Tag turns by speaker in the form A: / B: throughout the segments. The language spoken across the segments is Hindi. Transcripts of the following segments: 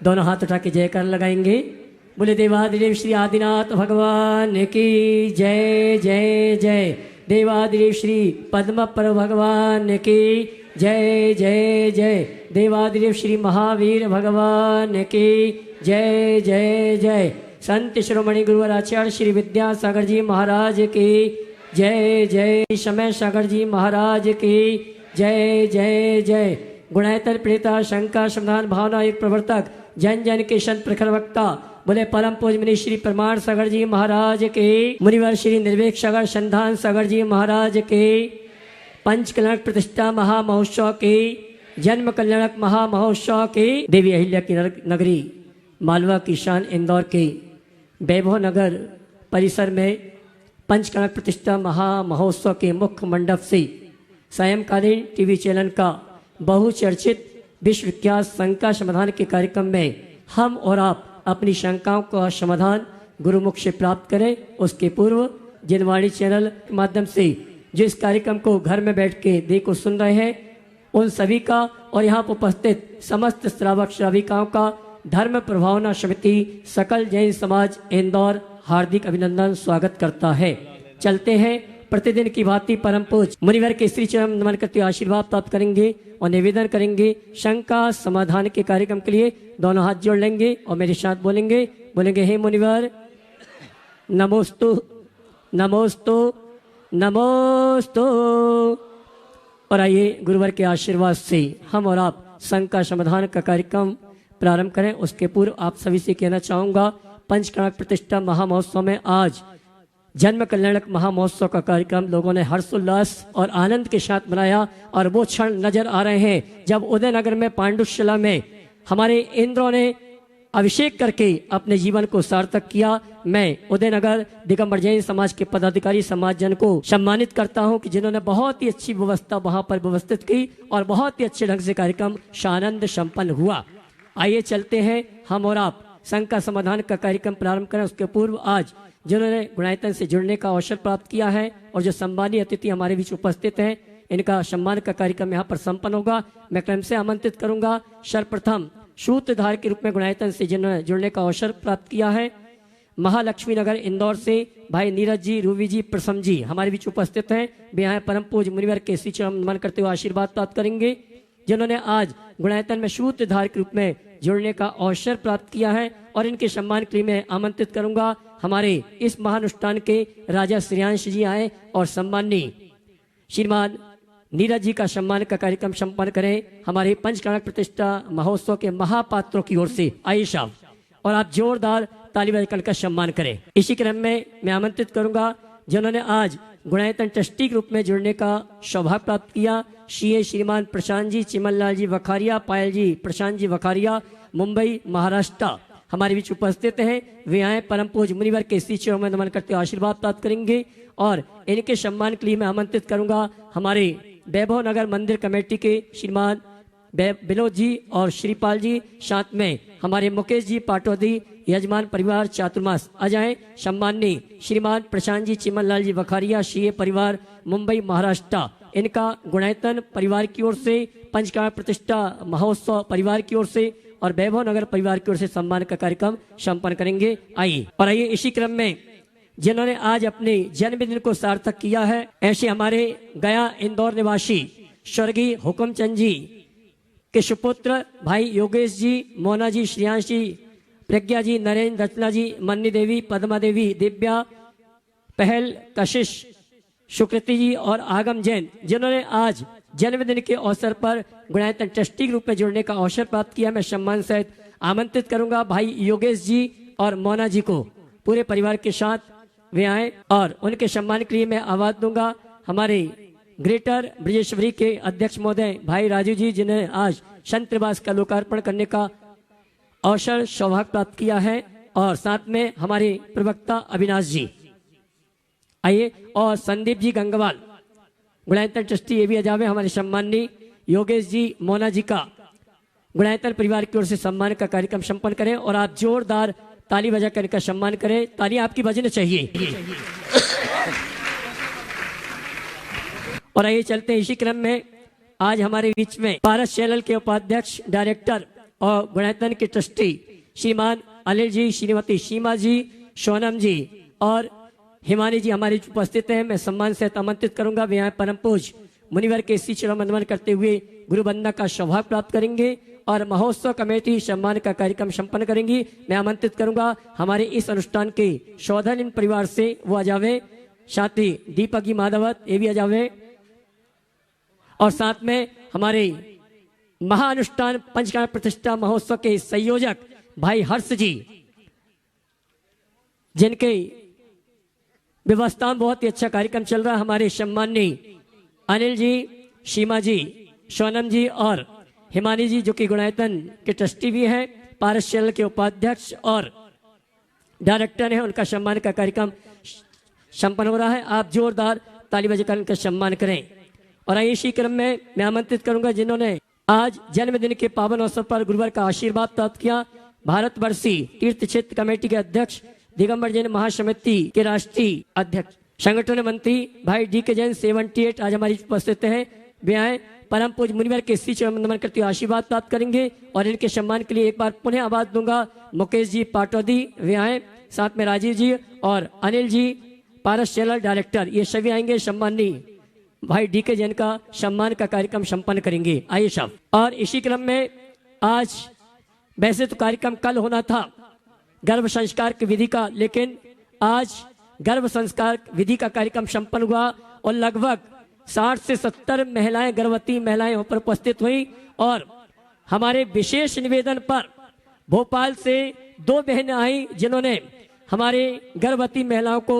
A: दोनों हाथ उठा के जयकार लगाएंगे। बोले देवादिदेव श्री आदिनाथ भगवान की जय जय जय। देवादिदेव श्री पद्म प्रभु भगवान की जय जय जय। देवादिदेव श्री महावीर भगवान की जय जय जय। संत शिरोमणि गुरुवर आचार्य श्री विद्यासागर जी महाराज की जय जय। समय सागर जी महाराज की जय जय जय। गुणायतर प्रेता शंका समाधान भावना एक प्रवर्तक जन जन के संत प्रखर वक्ता बोले परम पूज मुनि श्री प्रमाण सागर जी महाराज के। मुनिवर श्री निर्वेक सागर संधान सागर जी महाराज के। पंच कल्याणक प्रतिष्ठा महामहोत्सव के जन्म कल्याणक महामहोत्सव के देवी अहिल्या की नगरी मालवा की शान इंदौर के वैभव नगर परिसर में पंचकणक प्रतिष्ठा महामहोत्सव के मुख्य मंडप से सायंकालीन टीवी चैनल का बहुचर्चित विश्वविख्यात शंका समाधान के कार्यक्रम में हम और आप अपनी शंकाओं का समाधान गुरुमुख से प्राप्त करें। उसके पूर्व जनवाणी चैनल के माध्यम से जो इस कार्यक्रम को घर में बैठ के देखो सुन रहे हैं उन सभी का और यहाँ पर उपस्थित समस्त श्रावक श्राविकाओं का धर्म प्रभावना समिति सकल जैन समाज इंदौर हार्दिक अभिनंदन स्वागत करता है। चलते हैं प्रतिदिन की भांति परम पूज मुनिवर के श्री चरण नमन करते आशीर्वाद प्राप्त करेंगे और निवेदन करेंगे शंका समाधान के कार्यक्रम के लिए दोनों हाथ जोड़ लेंगे और मेरे साथ बोलेंगे हे मुनिवर नमोस्तु नमोस्तु नमोस्तु। और आइए गुरुवर के आशीर्वाद से हम और आप शंका समाधान का कार्यक्रम प्रारंभ करें। उसके पूर्व आप सभी से कहना चाहूँगा पंचकणक प्रतिष्ठा महामहोत्सव में आज जन्म कल्याणक महामहोत्सव का कार्यक्रम लोगों ने हर्षोल्लास और आनंद के साथ मनाया और वो क्षण नजर आ रहे हैं जब उदयनगर में पांडुशिला में हमारे इंद्रों ने अभिषेक करके अपने जीवन को सार्थक किया। मैं उदयनगर दिगंबर जैन समाज के पदाधिकारी समाज जन को सम्मानित करता हूं कि जिन्होंने बहुत ही अच्छी व्यवस्था वहां पर व्यवस्थित की और बहुत ही अच्छे ढंग से कार्यक्रम सानंद संपन्न हुआ। आइए चलते हैं हम और आप शंका समाधान का कार्यक्रम प्रारंभ करें। उसके पूर्व आज जिन्होंने गुणायतन से जुड़ने का अवसर प्राप्त किया है और जो सम्मानीय अतिथि हमारे बीच उपस्थित हैं इनका सम्मान का कार्यक्रम यहाँ पर संपन्न होगा। मैं क्रम से आमंत्रित करूंगा सर्वप्रथम सूत्रधार के रूप में गुणायतन से जिन्होंने जुड़ने का अवसर प्राप्त किया है महालक्ष्मी नगर इंदौर से भाई नीरज जी रूवी जी प्रसम जी हमारे बीच उपस्थित हैं। वे यहाँ परम पूज मुनिवर के श्री चरण नमन करते हुए आशीर्वाद प्राप्त करेंगे। जिन्होंने आज गुणायतन में सूत्रधार के रूप में जुड़ने का अवसर प्राप्त किया है और इनके सम्मान के लिए मैं आमंत्रित करूंगा हमारे इस महानुष्ठान के राजा श्रेयांश जी आए और सम्माननीय श्रीमान नीरज जी का सम्मान का कार्यक्रम संपन्न करें हमारे पंचकणक प्रतिष्ठा महोत्सव के महापात्रों की ओर से। आइए साहब और आप जोरदार ताली बजाकर का सम्मान करें। इसी क्रम में मैं आमंत्रित करूंगा जिन्होंने आज गुणायतन ट्रस्टी के रूप में जुड़ने का सौभाग्य प्राप्त किया सीए श्रीमान प्रशांत जी चिमनलाल जी वखारिया पायल जी प्रशांत जी वखारिया मुंबई महाराष्ट्र हमारे बीच उपस्थित हैं। वे आए परम पूज मुनिवर के श्री चरणों में नमन करते आशीर्वाद प्राप्त करेंगे और इनके सम्मान के लिए मैं आमंत्रित करूंगा हमारे वैभव नगर मंदिर कमेटी के श्रीमान विनोद जी और श्रीपाल जी साथ में हमारे मुकेश जी पाटौदी यजमान परिवार चातुर्मास आ जाए। सम्माननीय श्रीमान प्रशांत जी चिमनलाल जी वखारिया सीए परिवार मुंबई महाराष्ट्र इनका गुणायतन परिवार की ओर से पंचकणक प्रतिष्ठा महोत्सव परिवार की ओर से और वैभव नगर परिवार की ओर से सम्मान का कार्यक्रम संपन्न करेंगे। आइए इसी क्रम में जिन्होंने आज अपने जन्मदिन को सार्थक किया है ऐसे हमारे गया इंदौर निवासी स्वर्गीय हुकुमचंद जी के सुपुत्र भाई योगेश जी मोना जी श्रेयांश जी प्रज्ञा जी नरेंद्र रचना जी मन्नी देवी पद्मा देवी दिव्या पहल कशिश सुकृति जी और आगम जैन जिन्होंने आज जन्मदिन के अवसर पर गुणायतन ट्रस्टी के रूप में जुड़ने का अवसर प्राप्त किया। मैं सम्मान सहित आमंत्रित करूंगा भाई योगेश जी और मोना जी को पूरे परिवार के साथ वे आए और उनके सम्मान के लिए मैं आवाज दूंगा हमारे ग्रेटर ब्रजेश्वरी के अध्यक्ष महोदय भाई राजू जी जिन्हें आज संतवास का लोकार्पण करने का अवसर सौभाग्य प्राप्त किया है और साथ में हमारे प्रवक्ता अविनाश जी आइए और संदीप जी गंगवाल गुणायतन ट्रस्टी ये भी अजावे हमारे सम्माननीय योगेश जी मोना जी का गुणायतन परिवार की ओर से सम्मान का कार्यक्रम संपन्न करें और आप जोरदार ताली बजाकर इनका सम्मान करें। ताली आपकी बजने चाहिए। और आइए चलते हैं इसी क्रम में आज हमारे बीच में पारस चैनल के उपाध्यक्ष डायरेक्टर और गुणायतन के ट्रस्टी श्रीमान अनिल जी, श्रीमती सीमा जी, सोनम जी और हिमानी जी हमारे उपस्थित हैं। मैं सम्मान से आमंत्रित करूंगा। वे यहाँ परम पूज मुनिवर के श्री चरण वंदन करते हुए गुरु वंदना का सौभाग्य प्राप्त करेंगे और महोत्सव कमेटी सम्मान का कार्यक्रम संपन्न करेंगी। मैं आमंत्रित करूंगा हमारे इस अनुष्ठान के शोधन परिवार से वो आ जावे, साथ ही दीपक जी माधवत ये भी आ जावे और साथ में हमारे महाअनुष्ठान पंचकाल प्रतिष्ठा महोत्सव के संयोजक भाई हर्ष जी, जिनके व्यवस्था में बहुत ही अच्छा कार्यक्रम चल रहा है। हमारे सम्माननीय अनिल जी, सीमा जी, सोनम जी और हिमानी जी जो कि गुणायतन के ट्रस्टी भी हैं, पारस के उपाध्यक्ष और डायरेक्टर हैं, उनका सम्मान का कार्यक्रम संपन्न हो रहा है। आप जोरदार ताली बजाकर उनका सम्मान करें। और आइए इसी क्रम में मैं आमंत्रित करूंगा जिन्होंने आज जन्मदिन के पावन अवसर पर गुरुवर का आशीर्वाद प्राप्त किया, भारतवर्षी तीर्थ क्षेत्र कमेटी के अध्यक्ष दिगंबर जैन महासमिति के राष्ट्रीय अध्यक्ष संगठन मंत्री भाई डी के जैन 78 आज हमारी उपस्थित हैं। वे आए परम पूज मुनिवर के श्री चरण वंदन करते हुए आशीर्वाद प्राप्त करेंगे और इनके सम्मान के लिए एक बार पुनः आवाज दूंगा। मुकेश जी पाटौदी वे आए, साथ में राजीव जी और अनिल जी पारस चैनल डायरेक्टर, ये सभी आएंगे। सम्माननीय भाई डी के जैन का सम्मान का कार्यक्रम संपन्न करेंगे। आइए सब। और इसी क्रम में आज वैसे तो कार्यक्रम कल होना था गर्भ संस्कार की विधि का, लेकिन आज गर्भ संस्कार विधि का कार्यक्रम संपन्न हुआ और लगभग 60 से 70 महिलाएं, गर्भवती महिलाएं वहां पर उपस्थित हुई और हमारे विशेष निवेदन पर भोपाल से 2 बहनें आई जिन्होंने हमारे गर्भवती महिलाओं को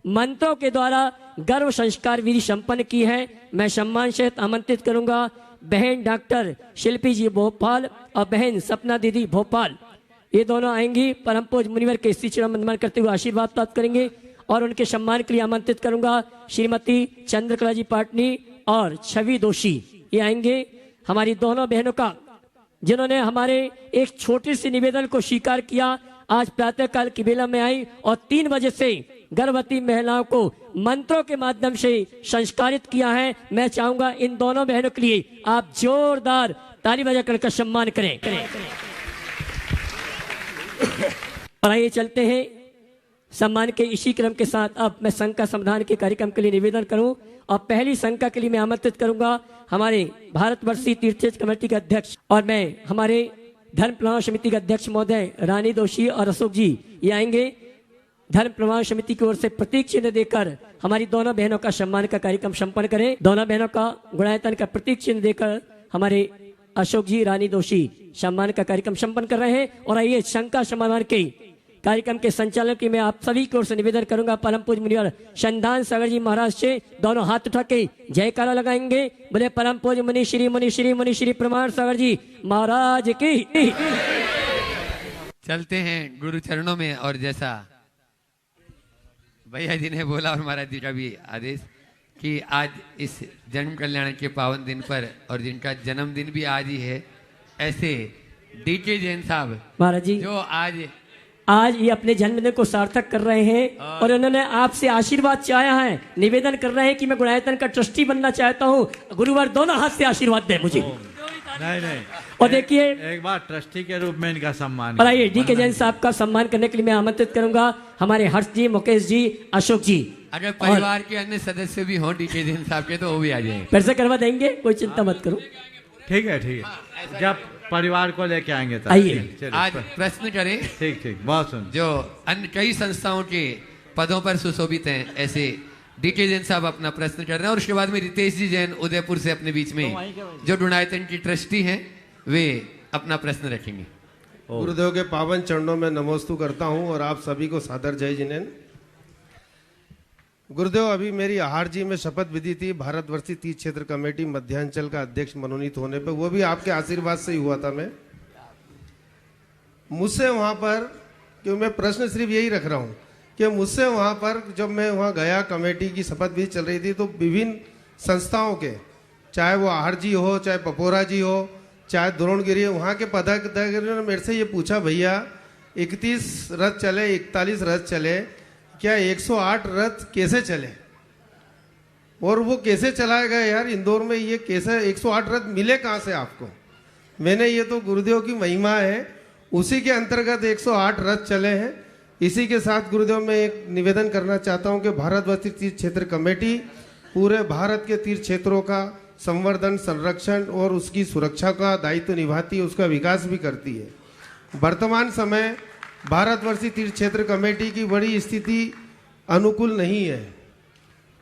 A: मंत्रों के द्वारा गर्भ संस्कार विधि संपन्न की है। मैं सम्मान से आमंत्रित करूंगा बहन डॉक्टर शिल्पी जी भोपाल और बहन सपना दीदी भोपाल, ये दोनों आएंगी। परम पूज मुनिवर के श्री चरण वंदन करते हुए आशीर्वाद प्राप्त करेंगे और उनके सम्मान के लिए आमंत्रित करूंगा श्रीमती चंद्रकला जी पाटनी और छवि दोषी, ये आएंगे। हमारी दोनों बहनों का जिन्होंने हमारे एक छोटे से निवेदन को स्वीकार किया, आज प्रातः काल की बेला में आई और 3 बजे से गर्भवती महिलाओं को मंत्रों के माध्यम से संस्कारित किया है। मैं चाहूंगा इन दोनों बहनों के लिए आप जोरदार ताली बजाकर का सम्मान करें। और आइए चलते हैं सम्मान के इसी क्रम के साथ। अब मैं संघ का संविधान के कार्यक्रम के लिए निवेदन करूं और पहली शंका के लिए मैं आमंत्रित करूंगा हमारे भारतवर्षीय तीर्थ कमेटी के अध्यक्ष और मैं हमारे धर्म प्रमाण समिति के अध्यक्ष महोदय रानी दोषी और अशोक जी, ये आएंगे। धर्म प्रमाण समिति की ओर से प्रतीक चिन्ह देकर हमारी दोनों बहनों का सम्मान का कार्यक्रम संपन्न करें। दोनों बहनों का गुणायतन का प्रतीक चिन्ह देकर हमारे अशोक जी, रानी दोषी सम्मान का कार्यक्रम संपन्न कर रहे हैं। और आइए शंका समाधान के कार्यक्रम के संचालन की मैं आप सभी की ओर से निवेदन करूंगा परम पूज मुनिवर संधान सागर जी महाराज से दोनों हाथ उठा के जयकारा लगाएंगे। बोले परम पूज मुनि श्री प्रमाण सागर जी महाराज की।
B: चलते हैं गुरु चरणों में और जैसा भैया जी ने बोला और महाराज जी का भी आदेश कि आज इस जन्म कल्याण के पावन दिन पर और जिनका जन्मदिन भी आज ही है, ऐसे डीके जैन साहब
A: महाराज जी
B: जो
A: आज ये अपने जन्मदिन को सार्थक कर रहे हैं और उन्होंने आपसे आशीर्वाद चाहा है, निवेदन कर रहे हैं कि मैं गुणायतन का ट्रस्टी बनना चाहता हूँ। गुरुवार दोनों हाथ से आशीर्वाद दे मुझे।
C: नहीं
A: और देखिए
C: एक बार ट्रस्टी के रूप में इनका सम्मान।
A: और आइए डी के जैन साहब का सम्मान करने के लिए मैं आमंत्रित करूंगा हमारे हर्ष जी, मुकेश जी, अशोक जी।
B: अगर परिवार के अन्य सदस्य भी हों डीके जैन साहब के तो वो भी आ जाएंगे।
A: फिर से करवा देंगे, कोई चिंता मत करो।
C: ठीक है जब परिवार को लेके आएंगे तब।
A: आइए
B: आज प्रश्न करें।
C: ठीक बहुत सुन।
B: जो अन्य कई संस्थाओं के पदों पर सुशोभित हैं ऐसे डीके जैन साहब अपना प्रश्न कर रहे हैं और उसके बाद में रितेश जी जैन उदयपुर से अपने बीच में जो गुणायतन की ट्रस्टी हैं वे अपना प्रश्न रखेंगे।
D: गुरुदेव के पावन चरणों में नमोस्तु करता हूं और आप सभी को सादर जय जिनेन। गुरुदेव, अभी मेरी आहार जी में शपथ विधि थी भारतवर्षीय तीर्थ क्षेत्र कमेटी मध्यांचल का अध्यक्ष मनोनीत होने पर, वो भी आपके आशीर्वाद से ही हुआ था। मैं मुझसे वहां पर, क्योंकि मैं प्रश्न सिर्फ यही रख रहा हूं कि मुझसे वहां पर जब मैं वहां गया, कमेटी की शपथ विधि चल रही थी, तो विभिन्न संस्थाओं के, चाहे वो आहार जी हो, चाहे पपोरा जी हो, चाहे द्रोणगिरी, वहाँ के पदाधिकारियों ने मेरे से ये पूछा, भैया 31 रथ चले, 41 रथ चले, क्या 108 रथ कैसे चले और वो कैसे चलाए गए यार इंदौर में, ये कैसे 108 रथ मिले कहाँ से आपको? मैंने ये तो गुरुदेव की महिमा है, उसी के अंतर्गत 108 रथ चले हैं। इसी के साथ गुरुदेव मैं एक निवेदन करना चाहता हूँ कि भारतवर्ती तीर्थ क्षेत्र कमेटी पूरे भारत के तीर्थ क्षेत्रों का संवर्धन, संरक्षण और उसकी सुरक्षा का दायित्व निभाती है, उसका विकास भी करती है। वर्तमान समय भारतवर्षीय तीर्थ क्षेत्र कमेटी की बड़ी स्थिति अनुकूल नहीं है।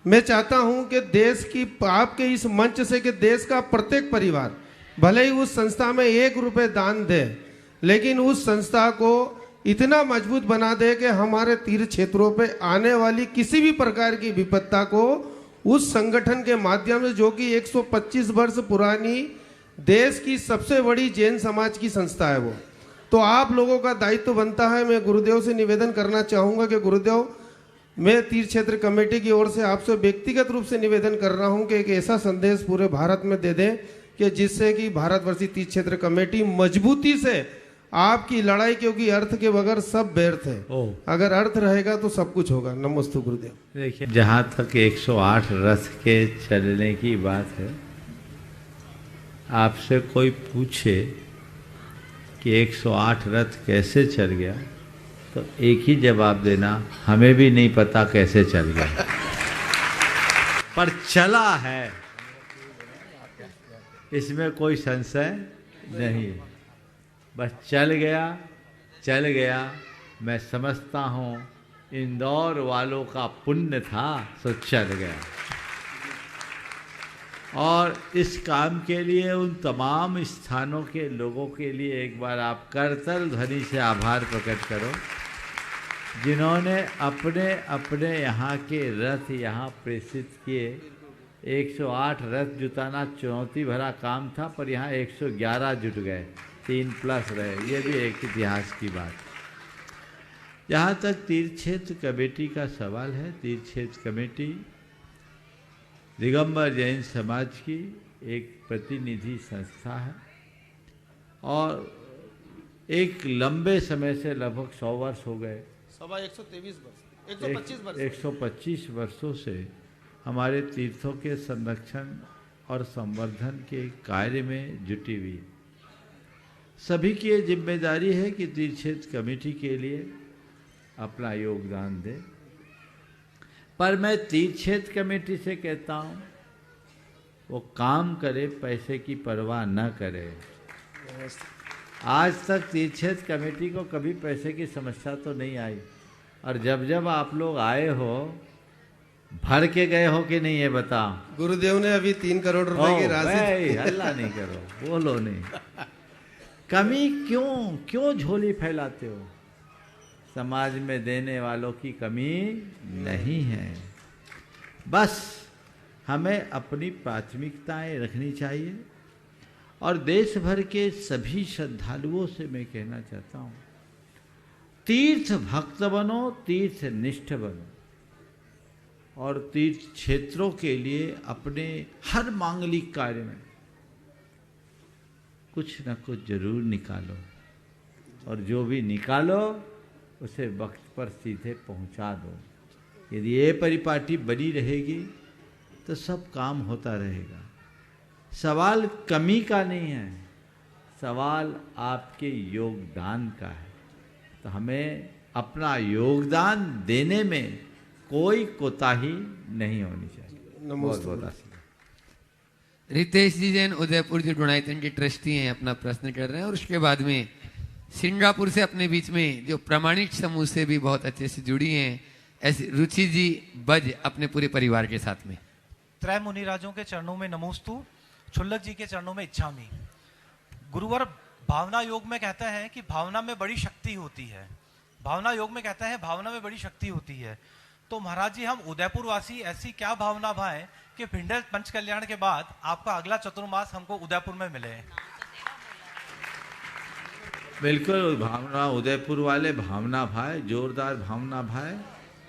D: मैं चाहता हूं कि देश की आपके इस मंच से कि देश का प्रत्येक परिवार भले ही उस संस्था में 1 रुपए दान दे, लेकिन उस संस्था को इतना मजबूत बना दे कि हमारे तीर्थ क्षेत्रों पे आने वाली किसी भी प्रकार की विपत्ता को उस संगठन के माध्यम से, जो कि 125 वर्ष पुरानी देश की सबसे बड़ी जैन समाज की संस्था है वो, तो आप लोगों का दायित्व बनता है। मैं गुरुदेव से निवेदन करना चाहूँगा कि गुरुदेव, मैं तीर्थ क्षेत्र कमेटी की ओर से आपसे व्यक्तिगत रूप से निवेदन कर रहा हूं कि एक ऐसा संदेश पूरे भारत में दे दें कि जिससे कि भारतवर्षीय तीर्थ क्षेत्र कमेटी मजबूती से आपकी लड़ाई, क्योंकि अर्थ के बगैर सब व्यर्थ है, अगर अर्थ रहेगा तो सब कुछ होगा। नमस्ते गुरुदेव।
C: देखिए, जहाँ तक 108 रथ के चलने की बात है, आपसे कोई पूछे कि 108 रथ कैसे चल गया, तो एक ही जवाब देना, हमें भी नहीं पता कैसे चल गया, पर चला है, इसमें कोई संशय नहीं। बस चल गया। मैं समझता हूँ इंदौर वालों का पुण्य था, सो चल गया। और इस काम के लिए उन तमाम स्थानों के लोगों के लिए एक बार आप करतल ध्वनि से आभार प्रकट करो, जिन्होंने अपने अपने यहाँ के रथ यहाँ प्रेषित किए। 108 रथ जुटाना चुनौती भरा काम था, पर यहाँ 111 जुट गए, 3 प्लस रहे। ये भी एक इतिहास की बात। जहाँ तक तीर्थ क्षेत्र कमेटी का सवाल है, तीर्थ क्षेत्र कमेटी दिगंबर जैन समाज की एक प्रतिनिधि संस्था है और एक लंबे समय से लगभग 100 वर्ष हो गए, 125 वर्षों से हमारे तीर्थों के संरक्षण और संवर्धन के कार्य में जुटी हुई। सभी की ये जिम्मेदारी है कि तीर्थ क्षेत्र कमेटी के लिए अपना योगदान दे। पर मैं तीर्थ क्षेत्र कमेटी से कहता हूँ, वो काम करे, पैसे की परवाह न करे। आज तक तीर्थ क्षेत्र कमेटी को कभी पैसे की समस्या तो नहीं आई, और जब जब आप लोग आए हो, भर के गए हो कि नहीं, ये बताओ।
D: गुरुदेव ने अभी 3 करोड़ रुपए की राशि।
C: हल्ला नहीं करो, बोलो नहीं। कमी क्यों झोली फैलाते हो? समाज में देने वालों की कमी नहीं है। बस हमें अपनी प्राथमिकताएं रखनी चाहिए। और देश भर के सभी श्रद्धालुओं से मैं कहना चाहता हूँ, तीर्थ भक्त बनो, तीर्थ निष्ठ बनो, और तीर्थ क्षेत्रों के लिए अपने हर मांगलिक कार्य में कुछ न कुछ जरूर निकालो, और जो भी निकालो उसे वक्त पर सीधे पहुंचा दो। यदि ये परिपाटी बनी रहेगी तो सब काम होता रहेगा। सवाल कमी का नहीं है, सवाल आपके योगदान का है। तो हमें अपना योगदान देने में कोई कोताही नहीं होनी चाहिए। बहुत बहुत आशीर्वाद।
B: रितेश जी जैन उदयपुर जो डुणाइतन के ट्रस्टी हैं, अपना प्रश्न कर रहे हैं। और उसके बाद में सिंगापुर से अपने बीच में जो प्रमाणिक समूह से भी बहुत अच्छे से जुड़ी हैं, ऐसी रुचि जी बज अपने पूरे परिवार के साथ में।
E: त्रय मुनिराजों के चरणों में नमोस्तु, छुल्लक जी के चरणों में इच्छामी। गुरुवर भावना योग में कहते हैं कि भावना में बड़ी शक्ति होती है। भावना योग में कहते हैं भावना में बड़ी शक्ति होती है। तो महाराज जी, हम उदयपुर वासी ऐसी क्या भावना भाएं कि भिंडर पंच कल्याण के बाद आपका अगला चतुर्मास हमको उदयपुर में मिले।
C: बिल्कुल, भावना उदयपुर वाले भावना भाई, जोरदार भावना भाई।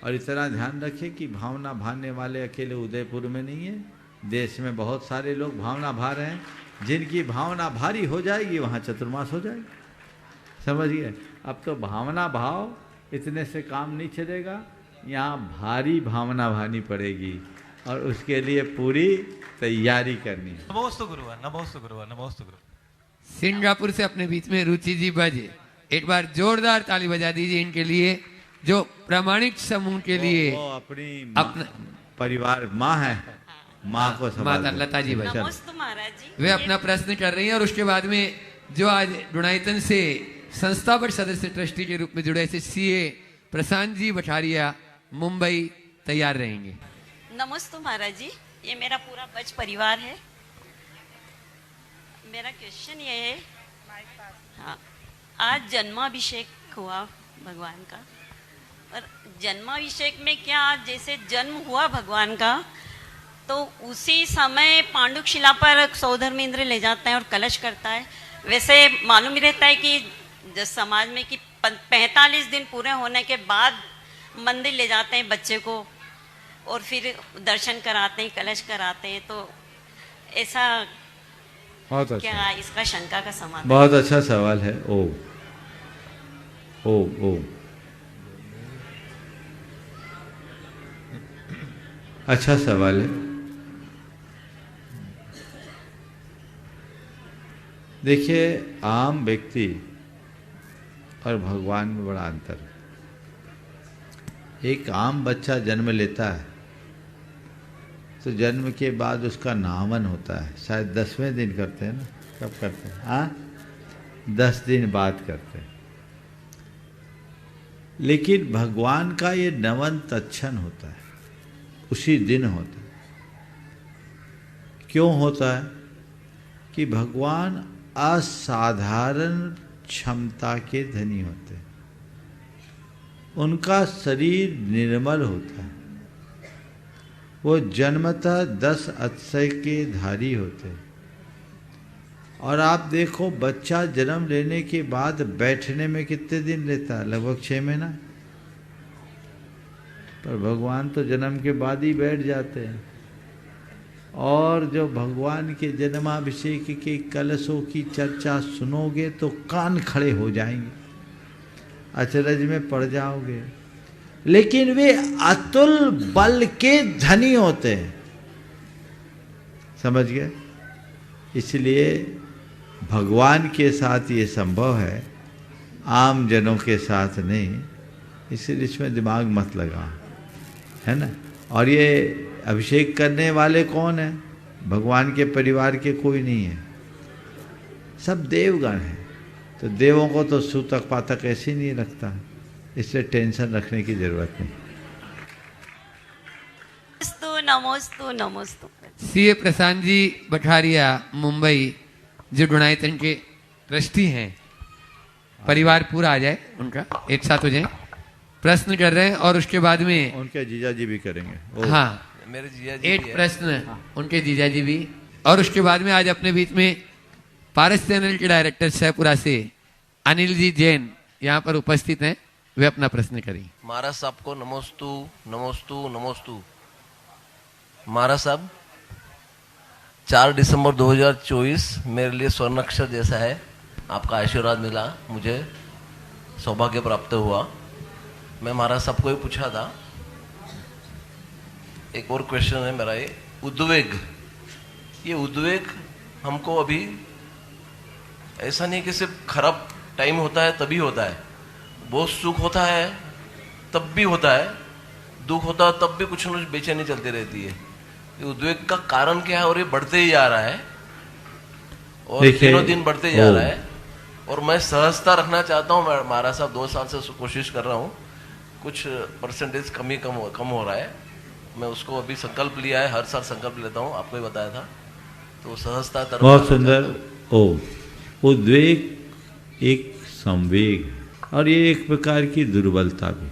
C: और इतना ध्यान रखें कि भावना भाने वाले अकेले उदयपुर में नहीं है, देश में बहुत सारे लोग भावना भा रहे हैं। जिनकी भावना भारी हो जाएगी वहाँ चतुर्मास हो जाएगी। समझिए, अब तो भावना भाव इतने से काम नहीं चलेगा, यहाँ भारी भावना भानी पड़ेगी और उसके लिए पूरी तैयारी करनी है।
E: नमोस्तु गुरुवर, नमोस्तु गुरुवर, नमोस्तु गुरु।
B: सिंगापुर से अपने बीच में रुचि जी बजे, एक बार जोरदार ताली बजा दीजिए इनके लिए, जो प्रामाणिक समूह के लिए
C: वो अपनी
B: अपना
C: परिवार माँ है, माँ को
B: माता
C: संभाल
B: लता जी बजे
F: नमस्ते महाराज जी।
B: वे अपना प्रश्न कर रही हैं। और उसके बाद में जो आज डुनाइतन से संस्थापक सदस्य ट्रस्टी के रूप में जुड़े ऐसे सीए प्रशांत जी बठारिया मुंबई तैयार रहेंगे।
F: नमस्ते महाराज जी, ये मेरा पूरा बच परिवार है। मेरा क्वेश्चन ये है, हाँ, आज जन्माभिषेक हुआ भगवान का, और जन्माभिषेक में क्या जैसे जन्म हुआ भगवान का तो उसी समय पांडुक शिला पर सौधर्मेंद्र ले जाता है और कलश करता है। वैसे मालूम ही रहता है कि समाज में कि 45 दिन पूरे होने के बाद मंदिर ले जाते हैं बच्चे को और फिर दर्शन कराते हैं, कलश कराते हैं, तो ऐसा
C: बहुत अच्छा,
F: क्या इसका शंका का समाधान?
C: बहुत अच्छा सवाल है। ओ ओ ओ अच्छा सवाल है। देखिए, आम व्यक्ति और भगवान में बड़ा अंतर है। एक आम बच्चा जन्म लेता है तो जन्म के बाद उसका नामन होता है, शायद 10वें दिन करते हैं ना, कब करते हैं? हाँ, 10 दिन बाद करते हैं। लेकिन भगवान का ये नमन तत्क्षण होता है, उसी दिन होता है। क्यों होता है? कि भगवान असाधारण क्षमता के धनी होते हैं, उनका शरीर निर्मल होता है, वो जन्मतः 10 अतिशय के धारी होते हैं। और आप देखो, बच्चा जन्म लेने के बाद बैठने में कितने दिन लेता है? लगभग 6 महीना। पर भगवान तो जन्म के बाद ही बैठ जाते हैं। और जो भगवान के जन्माभिषेक के कलशों की चर्चा सुनोगे तो कान खड़े हो जाएंगे, अचरज में पड़ जाओगे। लेकिन वे अतुल बल के धनी होते हैं, समझ गए? इसलिए भगवान के साथ ये संभव है, आम जनों के साथ नहीं। इसलिए इसमें दिमाग मत लगा, है ना। और ये अभिषेक करने वाले कौन है? भगवान के परिवार के कोई नहीं है, सब देवगण हैं। तो देवों को तो सूतक पातक ऐसे नहीं रखता, इसलिए टेंशन रखने की जरूरत नहीं।
F: नमोस्तु नमोस्तु।
B: सीए प्रशांत जी बठारिया मुंबई, जो डुनाइतन के ट्रस्टी हैं, परिवार पूरा आ जाए, उनका एक साथ हो जाए, प्रश्न कर रहे हैं। और उसके बाद में
C: उनके जीजा जी भी करेंगे।
B: हाँ,
G: मेरे जीजा जी
B: एक
G: भी है।
B: प्रश्न उनके जीजा जी भी। और उसके बाद में आज अपने बीच में पारस चैनल के डायरेक्टर सहपुरा से अनिल जी जैन यहाँ पर उपस्थित हैं, वे अपना प्रश्न करें।
G: महाराज साहब को नमोस्तु नमोस्तु नमोस्तु। महाराज साहब, 4 दिसंबर 2024 मेरे लिए स्वर्ण अक्षर जैसा है। आपका आशीर्वाद मिला, मुझे सौभाग्य प्राप्त हुआ। मैं महाराज साहब को ही पूछा था, एक और क्वेश्चन है मेरा, ये उद्वेग हमको अभी ऐसा नहीं कि सिर्फ खराब टाइम होता है तभी होता है, बहुत सुख होता है तब भी होता है, दुख होता है तब भी कुछ न कुछ बेचैनी चलती रहती है। ये उद्वेग का कारण क्या है? और ये बढ़ते ही जा रहा है, और दिनों दिन बढ़ते जा रहा है। और मैं सहजता रखना चाहता हूँ। महाराज साहब 2 साल से कोशिश कर रहा हूँ, कुछ परसेंटेज कम हो रहा है। मैं उसको अभी संकल्प लिया है, हर साल संकल्प लेता हूँ, आपको ही बताया था। तो सहजता तरफ
C: बहुत सुंदर। उद्वेग एक संवेग, और ये एक प्रकार की दुर्बलता भी।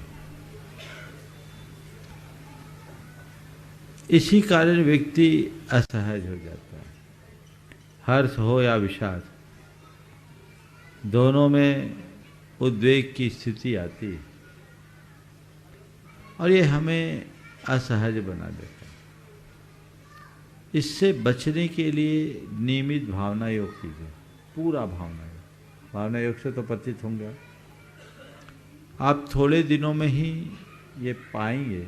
C: इसी कारण व्यक्ति असहज हो जाता है। हर्ष हो या विषाद, दोनों में उद्वेग की स्थिति आती है, और ये हमें असहज बना देता है। इससे बचने के लिए नियमित भावना योग कीजिए, पूरा भावना योग। भावना योग से तो पतित होंगे आप। थोड़े दिनों में ही ये पाएंगे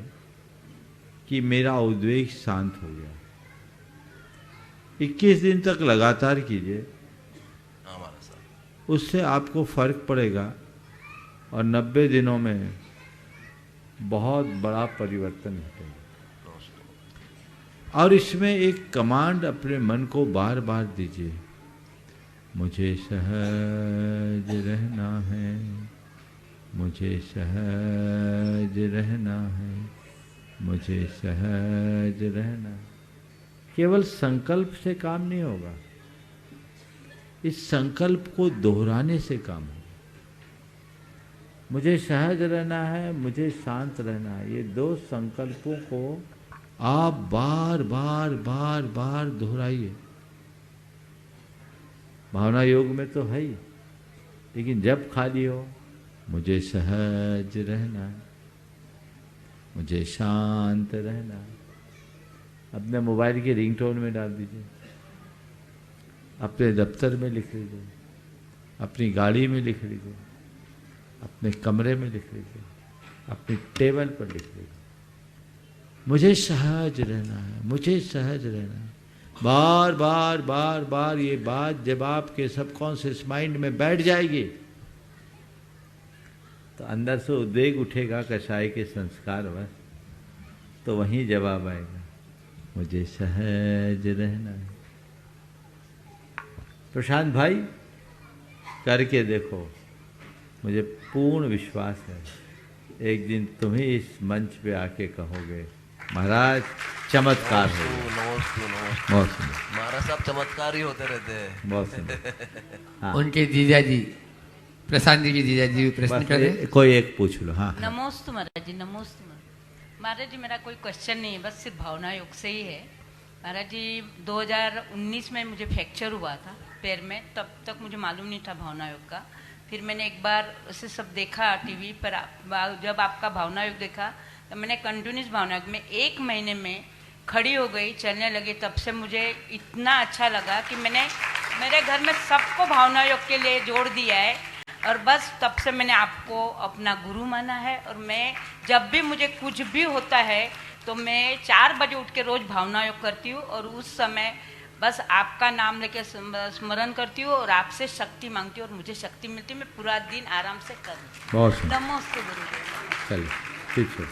C: कि मेरा उद्वेग शांत हो गया। 21 दिन तक लगातार कीजिए, उससे आपको फर्क पड़ेगा और 90 दिनों में बहुत बड़ा परिवर्तन घटेगा। और इसमें एक कमांड अपने मन को बार बार दीजिए, मुझे सहज रहना है, मुझे सहज रहना है, मुझे सहज रहना है। केवल संकल्प से काम नहीं होगा, इस संकल्प को दोहराने से काम होगा। मुझे सहज रहना है, मुझे शांत रहना है, ये दो संकल्पों को आप बार बार बार बार दोहराइए। भावना योग में तो है ही, लेकिन जब खाली हो, मुझे सहज रहना है, मुझे शांत रहना है, अपने मोबाइल की रिंगटोन में डाल दीजिए, अपने दफ्तर में लिख लीजिए, अपनी गाड़ी में लिख लीजिए, अपने कमरे में लिख लीजिए, अपनी टेबल पर लिख लीजिए, मुझे सहज रहना है, मुझे सहज रहना है। बार बार बार बार ये बात जब आपके सबकॉन्शियस माइंड में बैठ जाएगी तो अंदर से उद्वेग उठेगा कषाय के संस्कार बस, तो वहीं जवाब आएगा, मुझे सहज रहना है। प्रशांत भाई करके देखो, मुझे पूर्ण विश्वास है एक दिन तुम ही इस मंच पे आके कहोगे, महाराज चमत्कार हो गया। बहुत सुंदर,
G: महाराज साहब चमत्कार ही होते रहते हैं।
C: बहुत सुंदर। हाँ।
B: उनके जीजा जी प्रशांत जी के जीजा जी भी प्रश्न करें।
C: कोई एक पूछ लो। हाँ
H: नमोस्तु महाराज जी, नमोस्तु महाराज जी। मेरा कोई क्वेश्चन नहीं है, बस सिर्फ भावना योग से ही है। महाराज जी 2019 में मुझे फ्रैक्चर हुआ था पैर में, तब तक मुझे मालूम नहीं था भावना योग का। फिर मैंने एक बार उसे सब देखा टीवी पर, जब आपका भावना योग देखा तो मैंने कंटिन्यूस भावना योग में 1 महीने में खड़ी हो गई, चलने लगी। तब से मुझे इतना अच्छा लगा कि मैंने मेरे घर में सबको भावना योग के लिए जोड़ दिया है, और बस तब से मैंने आपको अपना गुरु माना है। और मैं जब भी मुझे कुछ भी होता है तो मैं 4 बजे उठ के रोज भावना योग करती हूँ, और उस समय बस आपका नाम लेके स्मरण करती हूँ और आपसे शक्ति मांगती हूँ, और मुझे शक्ति मिलती है। मैं पूरा दिन आराम से कर।
C: बहुत
H: नमस्ते गुरुदेव।
C: चलिए ठीक है।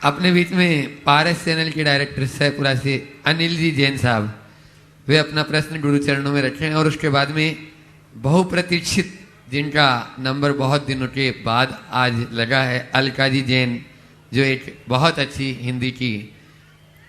B: अपने बीच में पारस चैनल के डायरेक्टर सहपुरा से अनिल जी जैन साहब, वे अपना प्रश्न गुरु चरणों में रखें। और उसके बाद में बहुप्रतीक्षित, जिनका नंबर बहुत दिनों के बाद आज लगा है, अलका जी जैन, जो एक बहुत अच्छी हिंदी की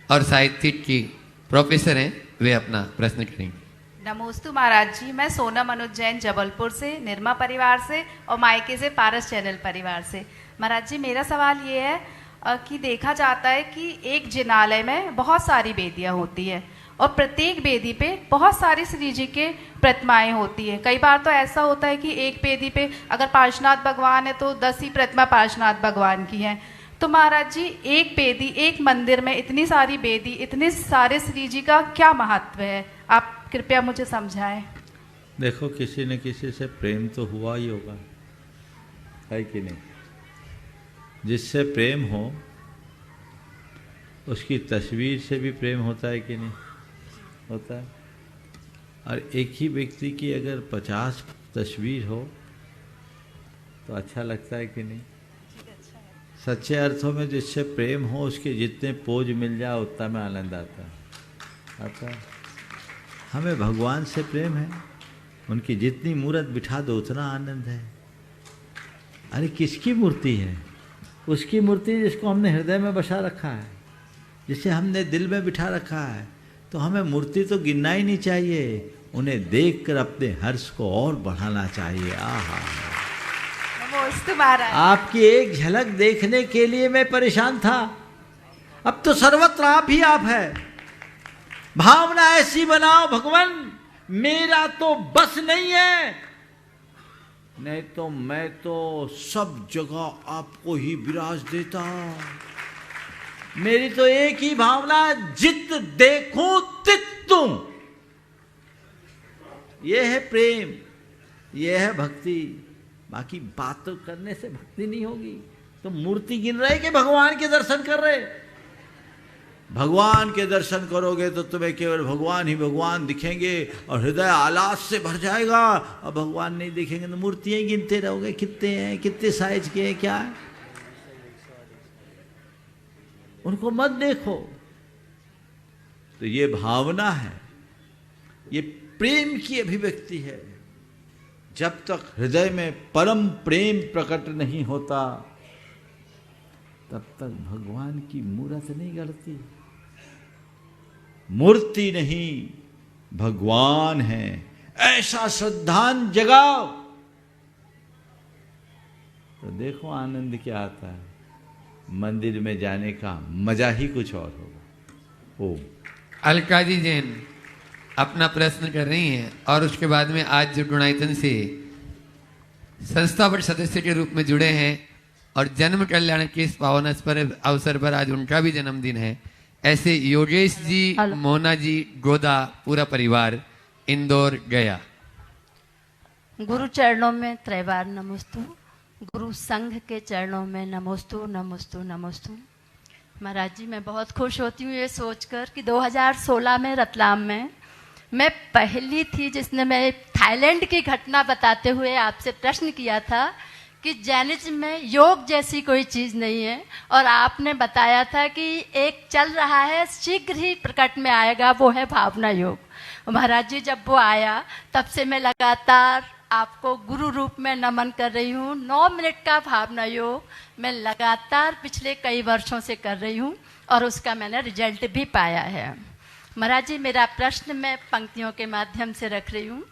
B: और साहित्य की प्रोफेसर हैं, वे अपना प्रश्न करेंगे।
I: नमोस्तु महाराज जी, मैं सोनम अनुज जैन जबलपुर से, निर्मा परिवार से और मायके से पारस चैनल परिवार से। महाराज जी मेरा सवाल ये है कि देखा जाता है कि एक जिनालय में बहुत सारी वेदियाँ होती है और प्रत्येक वेदी पे बहुत सारी श्री जी के प्रतिमाएं होती है। कई बार तो ऐसा होता है कि एक वेदी पे अगर पार्श्वनाथ भगवान है तो 10 ही प्रतिमा पार्श्वनाथ भगवान की हैं। तो महाराज जी एक वेदी, एक मंदिर में इतनी सारी वेदी, इतने सारे श्री जी का क्या महत्व है, आप कृपया मुझे समझाएं।
C: देखो, किसी न किसी से प्रेम तो हुआ ही होगा, है कि नहीं? जिससे प्रेम हो उसकी तस्वीर से भी प्रेम होता है कि नहीं होता है? और एक ही व्यक्ति की अगर 50 तस्वीर हो तो अच्छा लगता है कि नहीं? सच्चे अर्थों में जिससे प्रेम हो उसके जितने पोज मिल जाए उतना में आनंद आता है। हमें भगवान से प्रेम है, उनकी जितनी मूर्त बिठा दो उतना आनंद है। अरे किसकी मूर्ति है? उसकी मूर्ति जिसको हमने हृदय में बसा रखा है, जिसे हमने दिल में बिठा रखा है। तो हमें मूर्ति तो गिनना ही नहीं चाहिए, उन्हें देखकर अपने हर्ष को और बढ़ाना चाहिए। आहा, आपकी एक झलक देखने के लिए मैं परेशान था, अब तो सर्वत्र आप ही आप है। भावना ऐसी बनाओ भगवान, मेरा तो बस नहीं है, नहीं तो मैं तो सब जगह आपको ही विराज देता। मेरी तो एक ही भावना, जित देखूं तित दूं। यह है प्रेम, यह है भक्ति। बाकी बात तो करने से भक्ति नहीं होगी। तो मूर्ति गिन रहे कि भगवान के दर्शन कर रहे? भगवान के दर्शन करोगे तो तुम्हें केवल भगवान ही भगवान दिखेंगे और हृदय आलास से भर जाएगा, और भगवान नहीं दिखेंगे तो मूर्तियां ही गिनते रहोगे, कितने हैं, कितने साइज के हैं, क्या है। उनको मत देखो। तो ये भावना है, ये प्रेम की अभिव्यक्ति है। जब तक हृदय में परम प्रेम प्रकट नहीं होता तब तक भगवान की मूर्त नहीं गढ़ती। मूर्ति नहीं, भगवान है, ऐसा श्रद्धान जगाओ तो देखो आनंद क्या आता है। मंदिर में जाने का मजा ही कुछ और होगा। ओम।
B: अलका जी जैन अपना प्रश्न कर रही हैं और उसके बाद में आज जो डुनाइतन से संस्थापक सदस्य के रूप में जुड़े हैं और जन्म कल्याण के इस पावन अवसर पर आज उनका भी जन्मदिन है, ऐसे योगेश जी, मोना जी, गोदा, पूरा परिवार इंदौर गया।
J: गुरु चरणों में त्रैवार नमोस्तु, गुरु संघ के चरणों में नमोस्तु नमोस्तु नमोस्तु। महाराज जी, मैं बहुत खुश होती हूँ ये सोचकर कि 2016 में रतलाम में मैं पहली थी जिसने, मैं थाईलैंड की घटना बताते हुए आपसे प्रश्न किया था कि जैनिज्म में योग जैसी कोई चीज़ नहीं है, और आपने बताया था कि एक चल रहा है, शीघ्र ही प्रकट में आएगा, वो है भावना योग। महाराज जी, जब वो आया तब से मैं लगातार आपको गुरु रूप में नमन कर रही हूँ। 9 मिनट का भावना योग मैं लगातार पिछले कई वर्षों से कर रही हूँ और उसका मैंने रिजल्ट भी पाया है। महाराज जी, मेरा प्रश्न मैं पंक्तियों के माध्यम से रख रही हूँ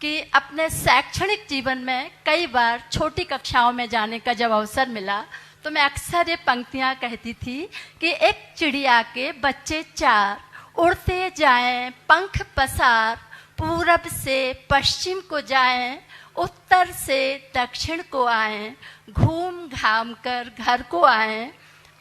J: कि अपने शैक्षणिक जीवन में कई बार छोटी कक्षाओं में जाने का जब अवसर मिला तो मैं अक्सर ये पंक्तियाँ कहती थी कि एक चिड़िया के बच्चे 4 उड़ते जाएं पंख पसार, पूरब से पश्चिम को जाएं, उत्तर से दक्षिण को आएं, घूम घाम कर घर को आएं,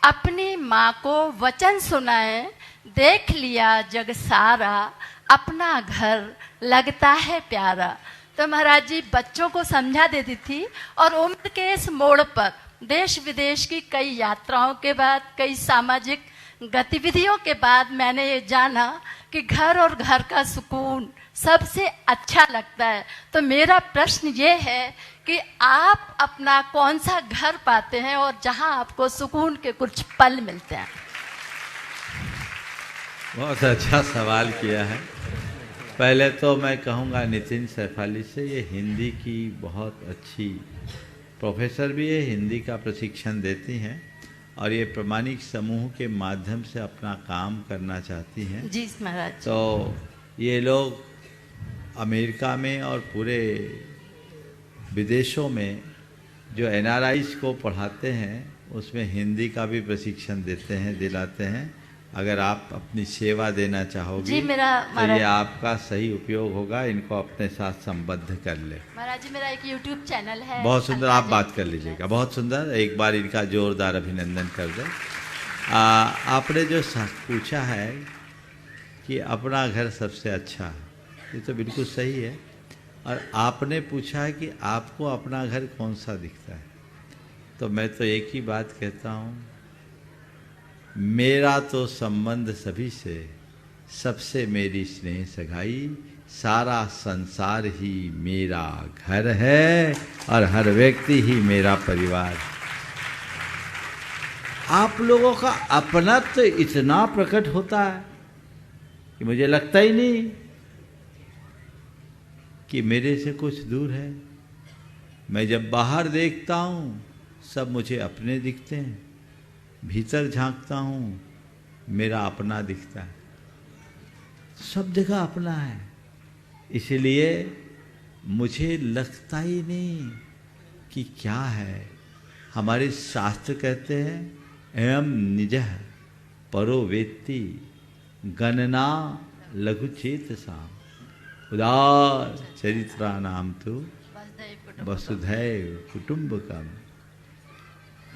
J: अपनी माँ को वचन सुनाएं, देख लिया जग सारा, अपना घर लगता है प्यारा। तो महाराज जी बच्चों को समझा देती थी, और उम्र के इस मोड़ पर देश विदेश की कई यात्राओं के बाद, कई सामाजिक गतिविधियों के बाद मैंने ये जाना कि घर और घर का सुकून सबसे अच्छा लगता है। तो मेरा प्रश्न ये है कि आप अपना कौन सा घर पाते हैं और जहां आपको सुकून के कुछ पल मिलते हैं?
C: बहुत अच्छा सवाल किया है। पहले तो मैं कहूँगा नितिन सैफाली से, ये हिंदी की बहुत अच्छी प्रोफेसर भी है, हिंदी का प्रशिक्षण देती हैं और ये प्रमाणिक समूह के माध्यम से अपना काम करना चाहती हैं।
J: जी महाराज।
C: तो ये लोग अमेरिका में और पूरे विदेशों में जो NRIs को पढ़ाते हैं उसमें हिंदी का भी प्रशिक्षण देते हैं, दिलाते हैं। अगर आप अपनी सेवा देना चाहोगे
J: जी मेरा
C: तो ये आपका सही उपयोग होगा, इनको अपने साथ संबद्ध कर ले।
J: महाराज जी, मेरा एक YouTube चैनल है।
C: बहुत सुंदर, आप बात कर लीजिएगा, बहुत सुंदर। एक बार इनका जोरदार अभिनंदन कर दें। आपने जो पूछा है कि अपना घर सबसे अच्छा है, ये तो बिल्कुल सही है। और आपने पूछा है कि आपको अपना घर कौन सा दिखता है, तो मैं तो एक ही बात कहता हूँ, मेरा तो संबंध सभी से, सबसे मेरी स्नेह सगाई, सारा संसार ही मेरा घर है और हर व्यक्ति ही मेरा परिवार। आप लोगों का अपना तो इतना प्रकट होता है कि मुझे लगता ही नहीं कि मेरे से कुछ दूर है। मैं जब बाहर देखता हूँ सब मुझे अपने दिखते हैं, भीतर झांकता हूँ मेरा अपना दिखता है, सब जगह अपना है। इसलिए मुझे लगता ही नहीं कि क्या है। हमारे शास्त्र कहते हैं एवं निजः परो वेत्ति गणना लघुचेतसाम उदार चरित्राणाम तो वसुधैव कुटुंबकम।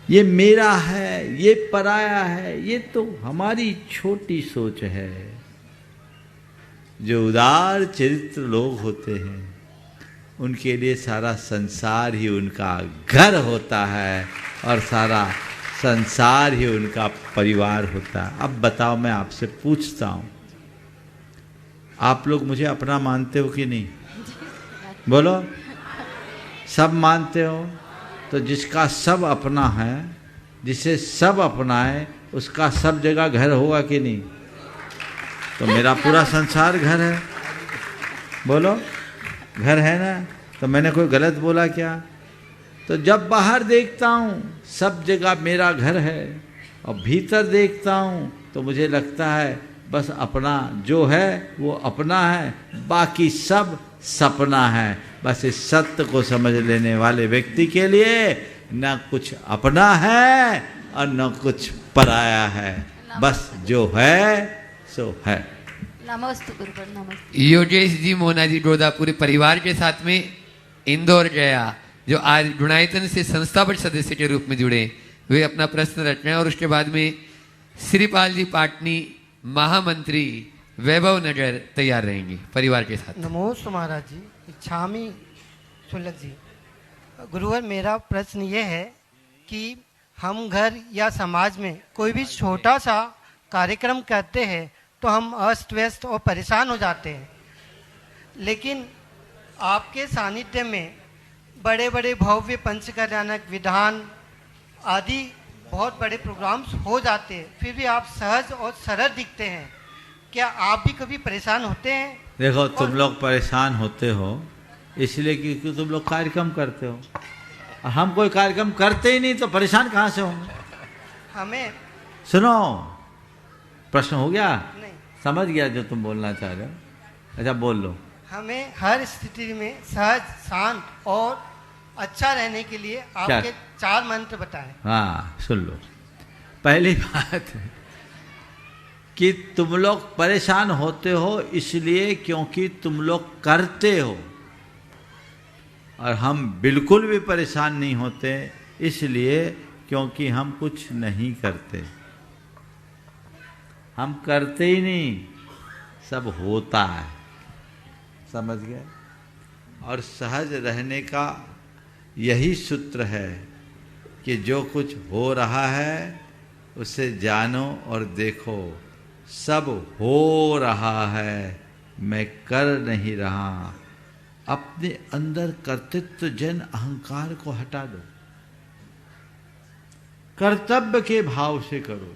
C: ये मेरा है, ये पराया है, ये तो हमारी छोटी सोच है। जो उदार चरित्र लोग होते हैं उनके लिए सारा संसार ही उनका घर होता है और सारा संसार ही उनका परिवार होता है। अब बताओ, मैं आपसे पूछता हूँ, आप लोग मुझे अपना मानते हो कि नहीं? बोलो, सब मानते हो? तो जिसका सब अपना है, जिसे सब अपना है, उसका सब जगह घर होगा कि नहीं? तो मेरा पूरा संसार घर है। बोलो, घर है ना? तो मैंने कोई गलत बोला क्या? तो जब बाहर देखता हूँ सब जगह मेरा घर है, और भीतर देखता हूँ तो मुझे लगता है बस अपना जो है वो अपना है, बाकी सब सपना है। बस इस सत्य को समझ लेने वाले व्यक्ति के लिए न कुछ अपना है और न कुछ पराया है, बस जो है सो है।
J: नमस्ते गुरुवर, नमस्ते।
B: योगेश जी, मोना जी डोदा पूरे परिवार के साथ में इंदौर गया, जो आज गुणायतन से संस्थापक सदस्य के रूप में जुड़े, वे अपना प्रश्न रख रहे हैं। और उसके बाद में श्रीपाल जी पाटनी महामंत्री वैभव नगर तैयार रहेंगे परिवार के साथ।
K: नमोस्तु महाराज जी। इच्छामी शुल्लक जी। गुरुवर, मेरा प्रश्न ये है कि हम घर या समाज में कोई भी छोटा सा कार्यक्रम करते हैं तो हम अस्त व्यस्त और परेशान हो जाते हैं, लेकिन आपके सानिध्य में बड़े बड़े भव्य पंचकल्याणक विधान आदि बहुत बड़े प्रोग्राम्स हो जाते हैं, फिर भी आप सहज और सरल दिखते हैं। क्या आप भी कभी परेशान होते हैं?
C: देखो, तुम लोग परेशान होते हो इसलिए क्योंकि तुम लोग कार्यक्रम करते हो, और हम कोई कार्यक्रम करते ही नहीं तो परेशान कहाँ से होंगे?
K: हमें
C: सुनो, प्रश्न हो गया?
K: नहीं,
C: समझ गया जो तुम बोलना चाह रहे हो। अच्छा, बोल लो।
K: हमें हर स्थिति में सहज, शांत और अच्छा रहने के लिए आपके 4 मंत्र बताएं।
C: हाँ, सुन लो। पहली बात कि तुम लोग परेशान होते हो इसलिए क्योंकि तुम लोग करते हो, और हम बिल्कुल भी परेशान नहीं होते इसलिए क्योंकि हम कुछ नहीं करते। हम करते ही नहीं, सब होता है। समझ गए? और सहज रहने का यही सूत्र है कि जो कुछ हो रहा है उसे जानो और देखो, सब हो रहा है, मैं कर नहीं रहा। अपने अंदर कर्तृत्व जन अहंकार को हटा दो, कर्तव्य के भाव से करो।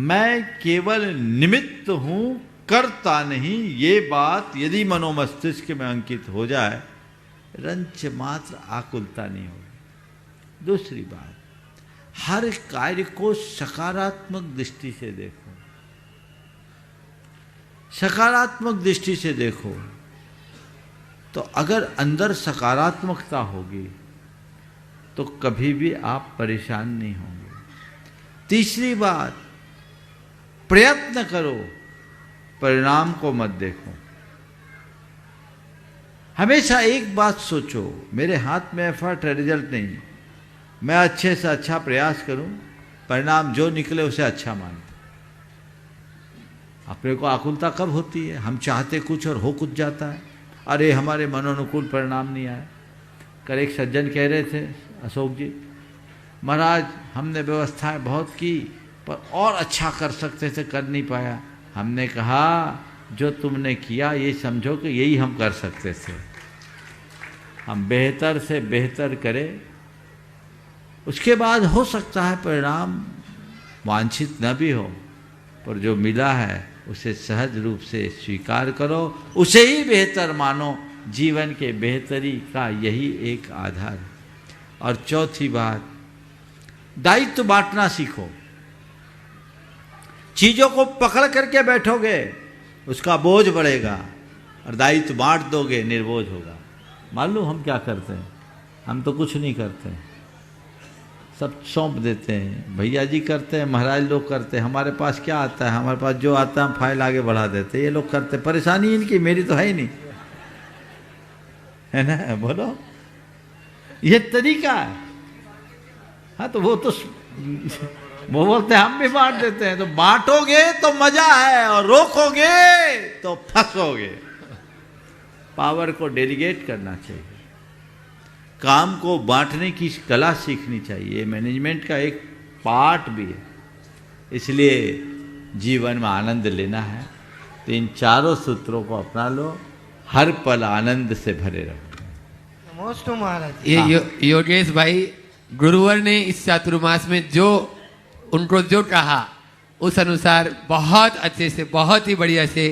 C: मैं केवल निमित्त हूं, करता नहीं। ये बात यदि मनोमस्तिष्क में अंकित हो जाए, रंच मात्र आकुलता नहीं होगी। दूसरी बात, हर कार्य को सकारात्मक दृष्टि से देखो, सकारात्मक दृष्टि से देखो। तो अगर अंदर सकारात्मकता होगी तो कभी भी आप परेशान नहीं होंगे। तीसरी बात, प्रयत्न करो, परिणाम को मत देखो। हमेशा एक बात सोचो, मेरे हाथ में एफर्ट है, रिजल्ट नहीं। मैं अच्छे से अच्छा प्रयास करूं, परिणाम जो निकले उसे अच्छा मानो। अपने को आकुलता कब होती है? हम चाहते कुछ और हो कुछ जाता है। अरे हमारे मनोनुकूल परिणाम नहीं आए। कल एक सज्जन कह रहे थे, अशोक जी, महाराज हमने व्यवस्थाएं बहुत की पर और अच्छा कर सकते थे, कर नहीं पाया। हमने कहा जो तुमने किया ये समझो कि यही हम कर सकते थे। हम बेहतर से बेहतर करें, उसके बाद हो सकता है परिणाम वांछित न भी हो, पर जो मिला है उसे सहज रूप से स्वीकार करो, उसे ही बेहतर मानो। जीवन के बेहतरी का यही एक आधार है। और चौथी बात, दायित्व बांटना सीखो। चीजों को पकड़ करके बैठोगे उसका बोझ बढ़ेगा, और दायित्व बांट दोगे निर्बोझ होगा। मालूम हम क्या करते हैं? हम तो कुछ नहीं करते, सब सौंप देते हैं। भैया जी करते हैं, महाराज लोग करते हैं। हमारे पास क्या आता है? हमारे पास जो आता है हम फाइल आगे बढ़ा देते हैं। ये लोग करते, परेशानी इनकी, मेरी तो है ही नहीं, है ना? बोलो, ये तरीका है। हाँ, तो वो बोलते हैं हम भी बांट देते हैं। तो बांटोगे तो मजा है, और रोकोगे तो फंसोगे। पावर को डेलीगेट करना चाहिए, काम को बांटने की कला सीखनी चाहिए। मैनेजमेंट का एक पाठ भी है। इसलिए जीवन में आनंद लेना है तो इन चारों सूत्रों को अपना लो, हर पल आनंद से भरे रहो।
K: नमोस्तु महाराज।
B: ये योगेश भाई, गुरुवर ने इस चातुर्मास में जो उनको जो कहा उस अनुसार बहुत अच्छे से, बहुत ही बढ़िया से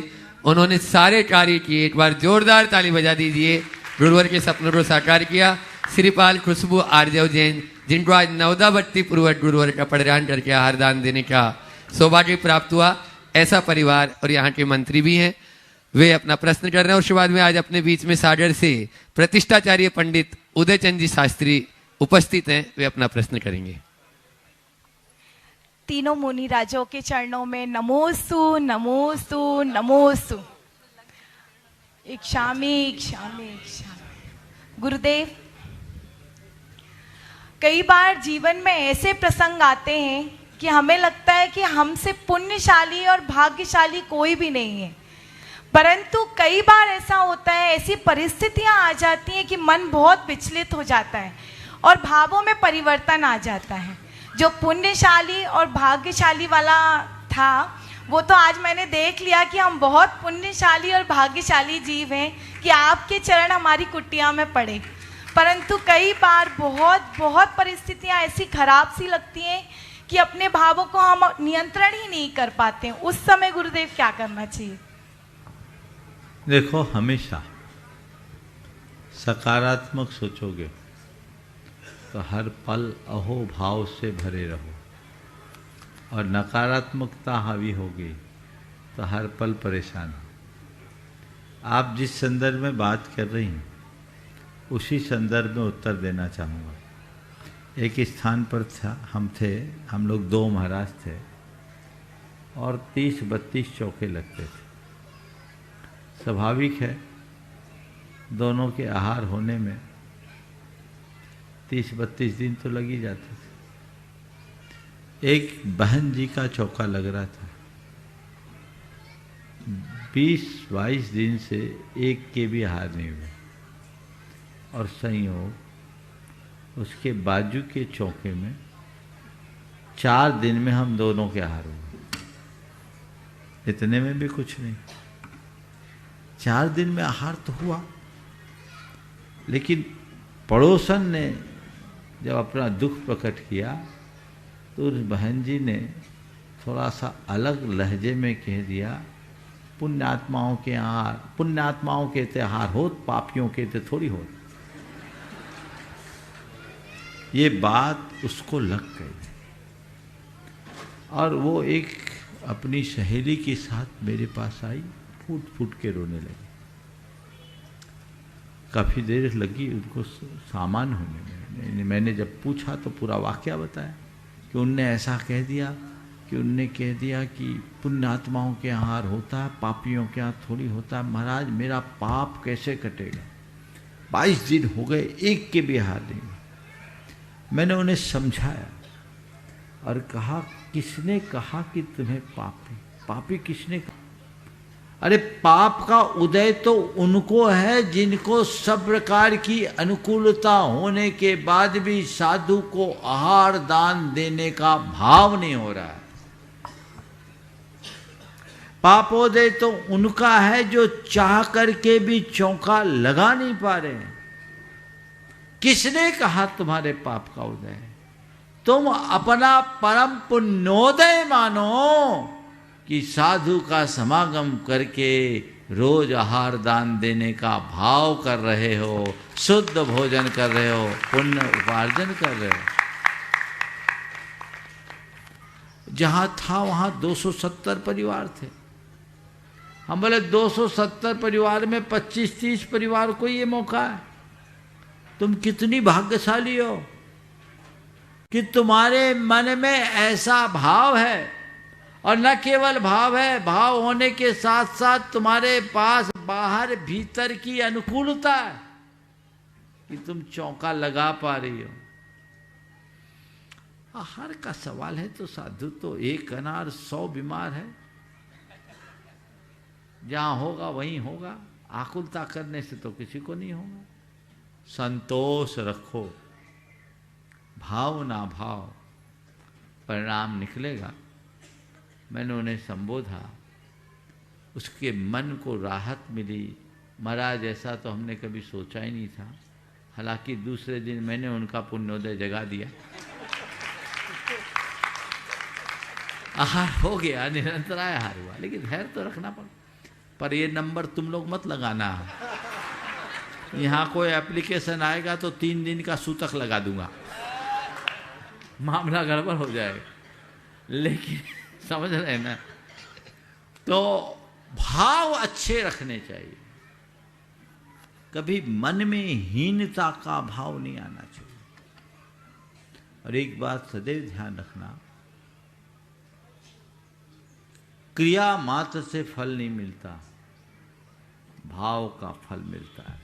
B: उन्होंने सारे कार्य किए। एक बार जोरदार ताली बजा दीजिए। गुरुवर के सपनों को साकार किया। श्रीपाल खुशबू आर्जव जैन, जिनको आज 19 पूर्वक गुरुवर का परिधान करके आहार दान देने का सौभाग्य प्राप्त हुआ, ऐसा परिवार और यहाँ के मंत्री भी हैं, वे अपना प्रश्न कर रहे हैं। और उसके बाद में आज अपने बीच में सागर से प्रतिष्ठाचार्य पंडित उदयचंद जी शास्त्री उपस्थित हैं, वे अपना प्रश्न करेंगे।
L: तीनों मुनि राजों के चरणों में नमोस्तु नमोस्तु नमोस्तु। इक्षामि इक्षामि इक्षामि। गुरुदेव, कई बार जीवन में ऐसे प्रसंग आते हैं कि हमें लगता है कि हमसे पुण्यशाली और भाग्यशाली कोई भी नहीं है, परंतु कई बार ऐसा होता है, ऐसी परिस्थितियां आ जाती हैं कि मन बहुत विचलित हो जाता है और भावों में परिवर्तन आ जाता है। जो पुण्यशाली और भाग्यशाली वाला था, वो तो आज मैंने देख लिया कि हम बहुत पुण्यशाली और भाग्यशाली जीव हैं कि आपके चरण हमारी कुटिया में पड़े। परंतु कई बार बहुत बहुत परिस्थितियां ऐसी खराब सी लगती हैं कि अपने भावों को हम नियंत्रण ही नहीं कर पाते हैं। उस समय गुरुदेव क्या करना चाहिए?
C: देखो, हमेशा सकारात्मक सोचोगे तो हर पल अहोभाव से भरे रहो, और नकारात्मकता हावी होगी तो हर पल परेशान हो। आप जिस संदर्भ में बात कर रही हैं उसी संदर्भ में उत्तर देना चाहूँगा। एक स्थान पर हम लोग 2 महाराज थे और 30-32 चौके लगते थे। स्वाभाविक है, दोनों के आहार होने में 30-32 दिन तो लग ही जाते थे। एक बहन जी का चौका लग रहा था, 20-22 दिन से एक के भी आहार नहीं हुए, और संयोग उसके बाजू के चौके में 4 दिन में हम दोनों के आहार हुए। इतने में भी कुछ नहीं, 4 दिन में आहार तो हुआ, लेकिन पड़ोसन ने जब अपना दुख प्रकट किया तो उस बहन जी ने थोड़ा सा अलग लहजे में कह दिया, पुण्यात्माओं के आहार, पुण्यात्माओं के त्योहार होत, पापियों के ते थोड़ी होत। ये बात उसको लग गई और वो एक अपनी सहेली के साथ मेरे पास आई, फूट फूट के रोने लगी। काफ़ी देर लगी उनको सामान होने में। मैंने जब पूछा तो पूरा वाकया बताया कि उनने ऐसा कह दिया कि पुण्यात्माओं के आहार होता है, पापियों के यहाँ थोड़ी होता है। महाराज, मेरा पाप कैसे कटेगा? 22 दिन हो गए, एक के भी आहार नहीं। मैंने उन्हें समझाया और कहा, किसने कहा कि तुम्हें पापी किसने कहा? अरे पाप का उदय तो उनको है जिनको सब प्रकार की अनुकूलता होने के बाद भी साधु को आहार दान देने का भाव नहीं हो रहा है। पापोदय तो उनका है जो चाह करके भी चौका लगा नहीं पा रहे हैं। किसने कहा तुम्हारे पाप का उदय है? तुम अपना परम पुण्योदय मानो कि साधु का समागम करके रोज आहार दान देने का भाव कर रहे हो, शुद्ध भोजन कर रहे हो, पुण्य उपार्जन कर रहे हो। जहां था वहां 270 परिवार थे। हम बोले 270 परिवार में 25-30 परिवार को ये मौका है। तुम कितनी भाग्यशाली हो कि तुम्हारे मन में ऐसा भाव है, और न केवल भाव है, भाव होने के साथ साथ तुम्हारे पास बाहर भीतर की अनुकूलता है कि तुम चौका लगा पा रही हो। आहार का सवाल है तो साधु तो 1 अनार 100 बीमार है। जहां होगा वहीं होगा। आकुलता करने से तो किसी को नहीं होगा। संतोष रखो, भाव ना भाव, परिणाम निकलेगा। मैंने उन्हें संबोधा, उसके मन को राहत मिली। महाराज ऐसा तो हमने कभी सोचा ही नहीं था। हालांकि दूसरे दिन मैंने उनका पुण्योदय जगा दिया। आहार हो गया, निरंतर आहार हुआ, लेकिन धैर्य तो रखना पड़ा। पर ये नंबर तुम लोग मत लगाना। यहाँ कोई एप्लीकेशन आएगा तो 3 दिन का सूतक लगा दूंगा, मामला गड़बड़ हो जाएगा। लेकिन समझ रहे ना, तो भाव अच्छे रखने चाहिए। कभी मन में हीनता का भाव नहीं आना चाहिए। और एक बात सदैव ध्यान रखना, क्रिया मात्र से फल नहीं मिलता, भाव का फल मिलता है।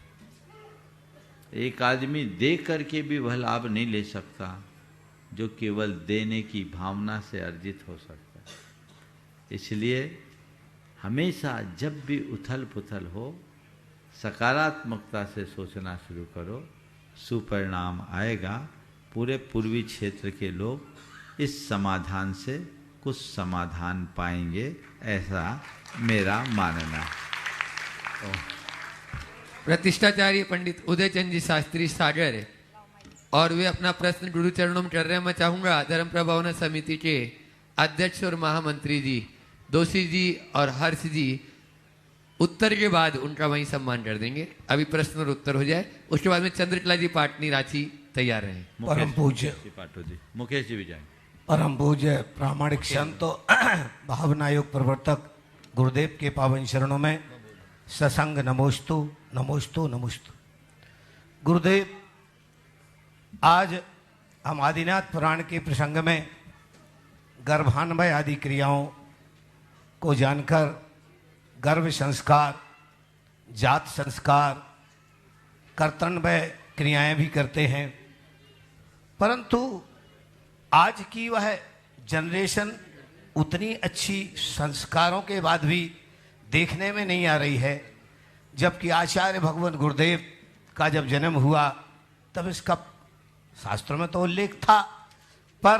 C: एक आदमी दे करके भी वह लाभ नहीं ले सकता जो केवल देने की भावना से अर्जित हो सकता है। इसलिए हमेशा जब भी उथल पुथल हो, सकारात्मकता से सोचना शुरू करो, सुपरिणाम आएगा। पूरे पूर्वी क्षेत्र के लोग इस समाधान से कुछ समाधान पाएंगे, ऐसा मेरा मानना है।
B: प्रतिष्ठाचार्य पंडित उदयचंद जी शास्त्री सागर, और वे अपना प्रश्न गुरु चरणों में कर रहे हैं। मैं चाहूंगा धर्म प्रभावना समिति के अध्यक्ष और महामंत्री जी दोषी जी और हर्ष जी उत्तर के बाद उनका वहीं सम्मान कर देंगे। अभी प्रश्न और उत्तर हो जाए, उसके बाद में चंद्रकला जी पाटनी रांची तैयार हैं।
M: परम पूज्य
C: मुकेश जी भी जाएंगे।
M: परम पूज्य प्रामाणिक संत भावना योग प्रवर्तक गुरुदेव के पावन चरणों में ससंग नमोस्तु नमोस्तु नमोस्तु। गुरुदेव, आज हम आदिनाथ पुराण के प्रसंग में गर्भान्वय आदि क्रियाओं को जानकर गर्भ संस्कार, जात संस्कार, कर्तव्य क्रियाएं भी करते हैं, परंतु आज की वह जनरेशन उतनी अच्छी संस्कारों के बाद भी देखने में नहीं आ रही है। जबकि आचार्य भगवान गुरुदेव का जब जन्म हुआ तब इसका शास्त्रों में तो उल्लेख था, पर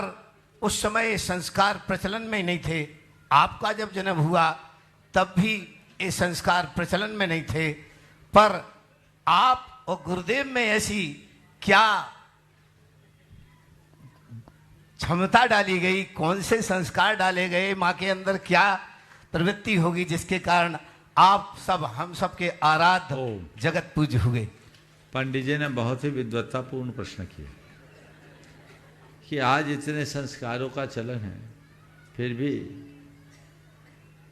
M: उस समय संस्कार प्रचलन में नहीं थे। आपका जब जन्म हुआ तब भी ये संस्कार प्रचलन में नहीं थे, पर आप और गुरुदेव में ऐसी क्या क्षमता डाली गई, कौन से संस्कार डाले गए, माँ के अंदर क्या प्रवृत्ति होगी जिसके कारण आप सब हम सब के आराध्य जगत पूज्य हुए।
C: पंडित जी ने बहुत ही विद्वत्तापूर्ण प्रश्न किया कि आज इतने संस्कारों का चलन है, फिर भी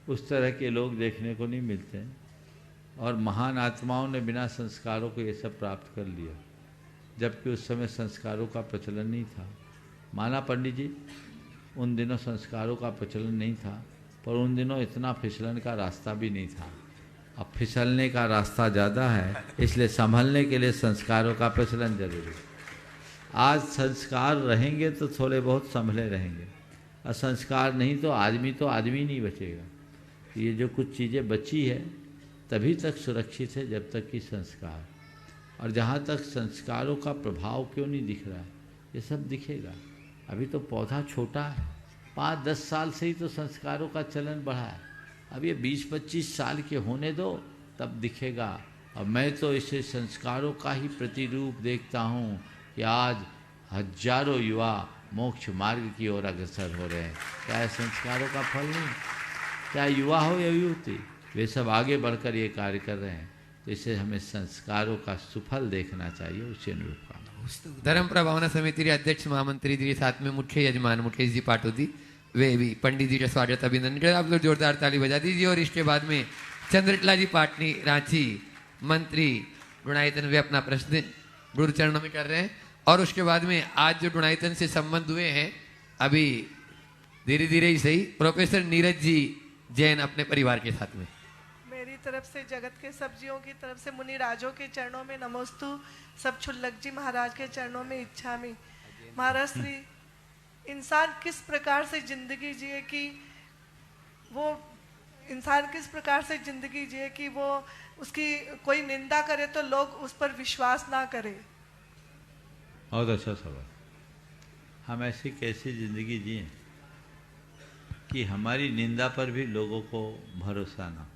C: उस तरह के लोग देखने को नहीं मिलते, और महान आत्माओं ने बिना संस्कारों को ये सब प्राप्त कर लिया, जबकि उस समय संस्कारों का प्रचलन नहीं था। माना पंडित जी, उन दिनों संस्कारों का प्रचलन नहीं था, पर उन दिनों इतना फिसलन का रास्ता भी नहीं था। अब फिसलने का रास्ता ज़्यादा है, इसलिए संभलने के लिए संस्कारों का प्रचलन जरूरी है। आज संस्कार रहेंगे तो थोड़े बहुत संभले रहेंगे, और संस्कार नहीं तो आदमी नहीं बचेगा। ये जो कुछ चीज़ें बची है तभी तक सुरक्षित है जब तक कि संस्कार, और जहाँ तक संस्कारों का प्रभाव क्यों नहीं दिख रहा है, ये सब दिखेगा। अभी तो पौधा छोटा है, 5-10 साल से ही तो संस्कारों का चलन बढ़ा है। अब ये 20-25 साल के होने दो, तब दिखेगा। और मैं तो इसे संस्कारों का ही प्रतिरूप देखता हूँ कि आज हजारों युवा मोक्ष मार्ग की ओर अग्रसर हो रहे हैं। क्या है संस्कारों का फल नहीं? क्या युवा हो या युवती, वे सब आगे बढ़कर ये कार्य कर रहे हैं। तो इसे हमें संस्कारों का सुफल देखना चाहिए, उसे अनुरूप काम।
B: धर्म प्रभावना समिति के अध्यक्ष महामंत्री जी साथ में मुख्य यजमान मुकेश जी पाटोदी, वे भी पंडित जी का स्वागत अभिनंदन करें। आप लोग जोरदार ताली बजा दीजिए। और इसके बाद में चंद्रकला जी पाटनी रांची मंत्री गुणायतन, वे अपना प्रश्न गुरु चरणों में कर रहे हैं। और उसके बाद में आज जो गुणायतन से संबंध हुए हैं, अभी धीरे धीरे ही सही, प्रोफेसर नीरज जी जैन अपने परिवार के साथ में।
L: मेरी तरफ से जगत के सब्जियों की तरफ से मुनि राजों के चरणों में नमोस्तु, सब छुल्लक जी महाराज के चरणों में इच्छामि। महाराज श्री, इंसान किस प्रकार से जिंदगी जिए कि वो इंसान किस प्रकार से जिंदगी जिए कि वो उसकी कोई निंदा करे तो लोग उस पर विश्वास ना करे।
C: बहुत अच्छा सवाल। हम ऐसी कैसी जिंदगी जिए कि हमारी निंदा पर भी लोगों को भरोसा ना,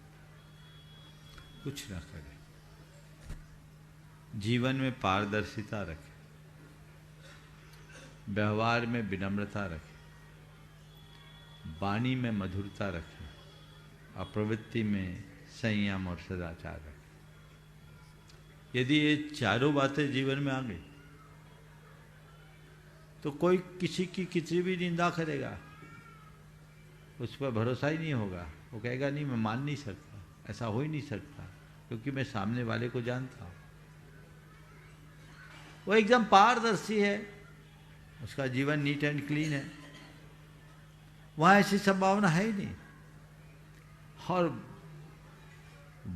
C: कुछ ना करें, जीवन में पारदर्शिता रखें, व्यवहार में विनम्रता रखें, वाणी में मधुरता रखें और प्रवृत्ति में संयम और सदाचार रखें। यदि ये चारों बातें जीवन में आ गई तो कोई किसी की कितनी भी निंदा करेगा उस पर भरोसा ही नहीं होगा। वो कहेगा नहीं, मैं मान नहीं सकता, ऐसा हो ही नहीं सकता, क्योंकि मैं सामने वाले को जानता हूं। वो एकदम पारदर्शी है, उसका जीवन नीट एंड क्लीन है, वहां ऐसी संभावना है ही नहीं। और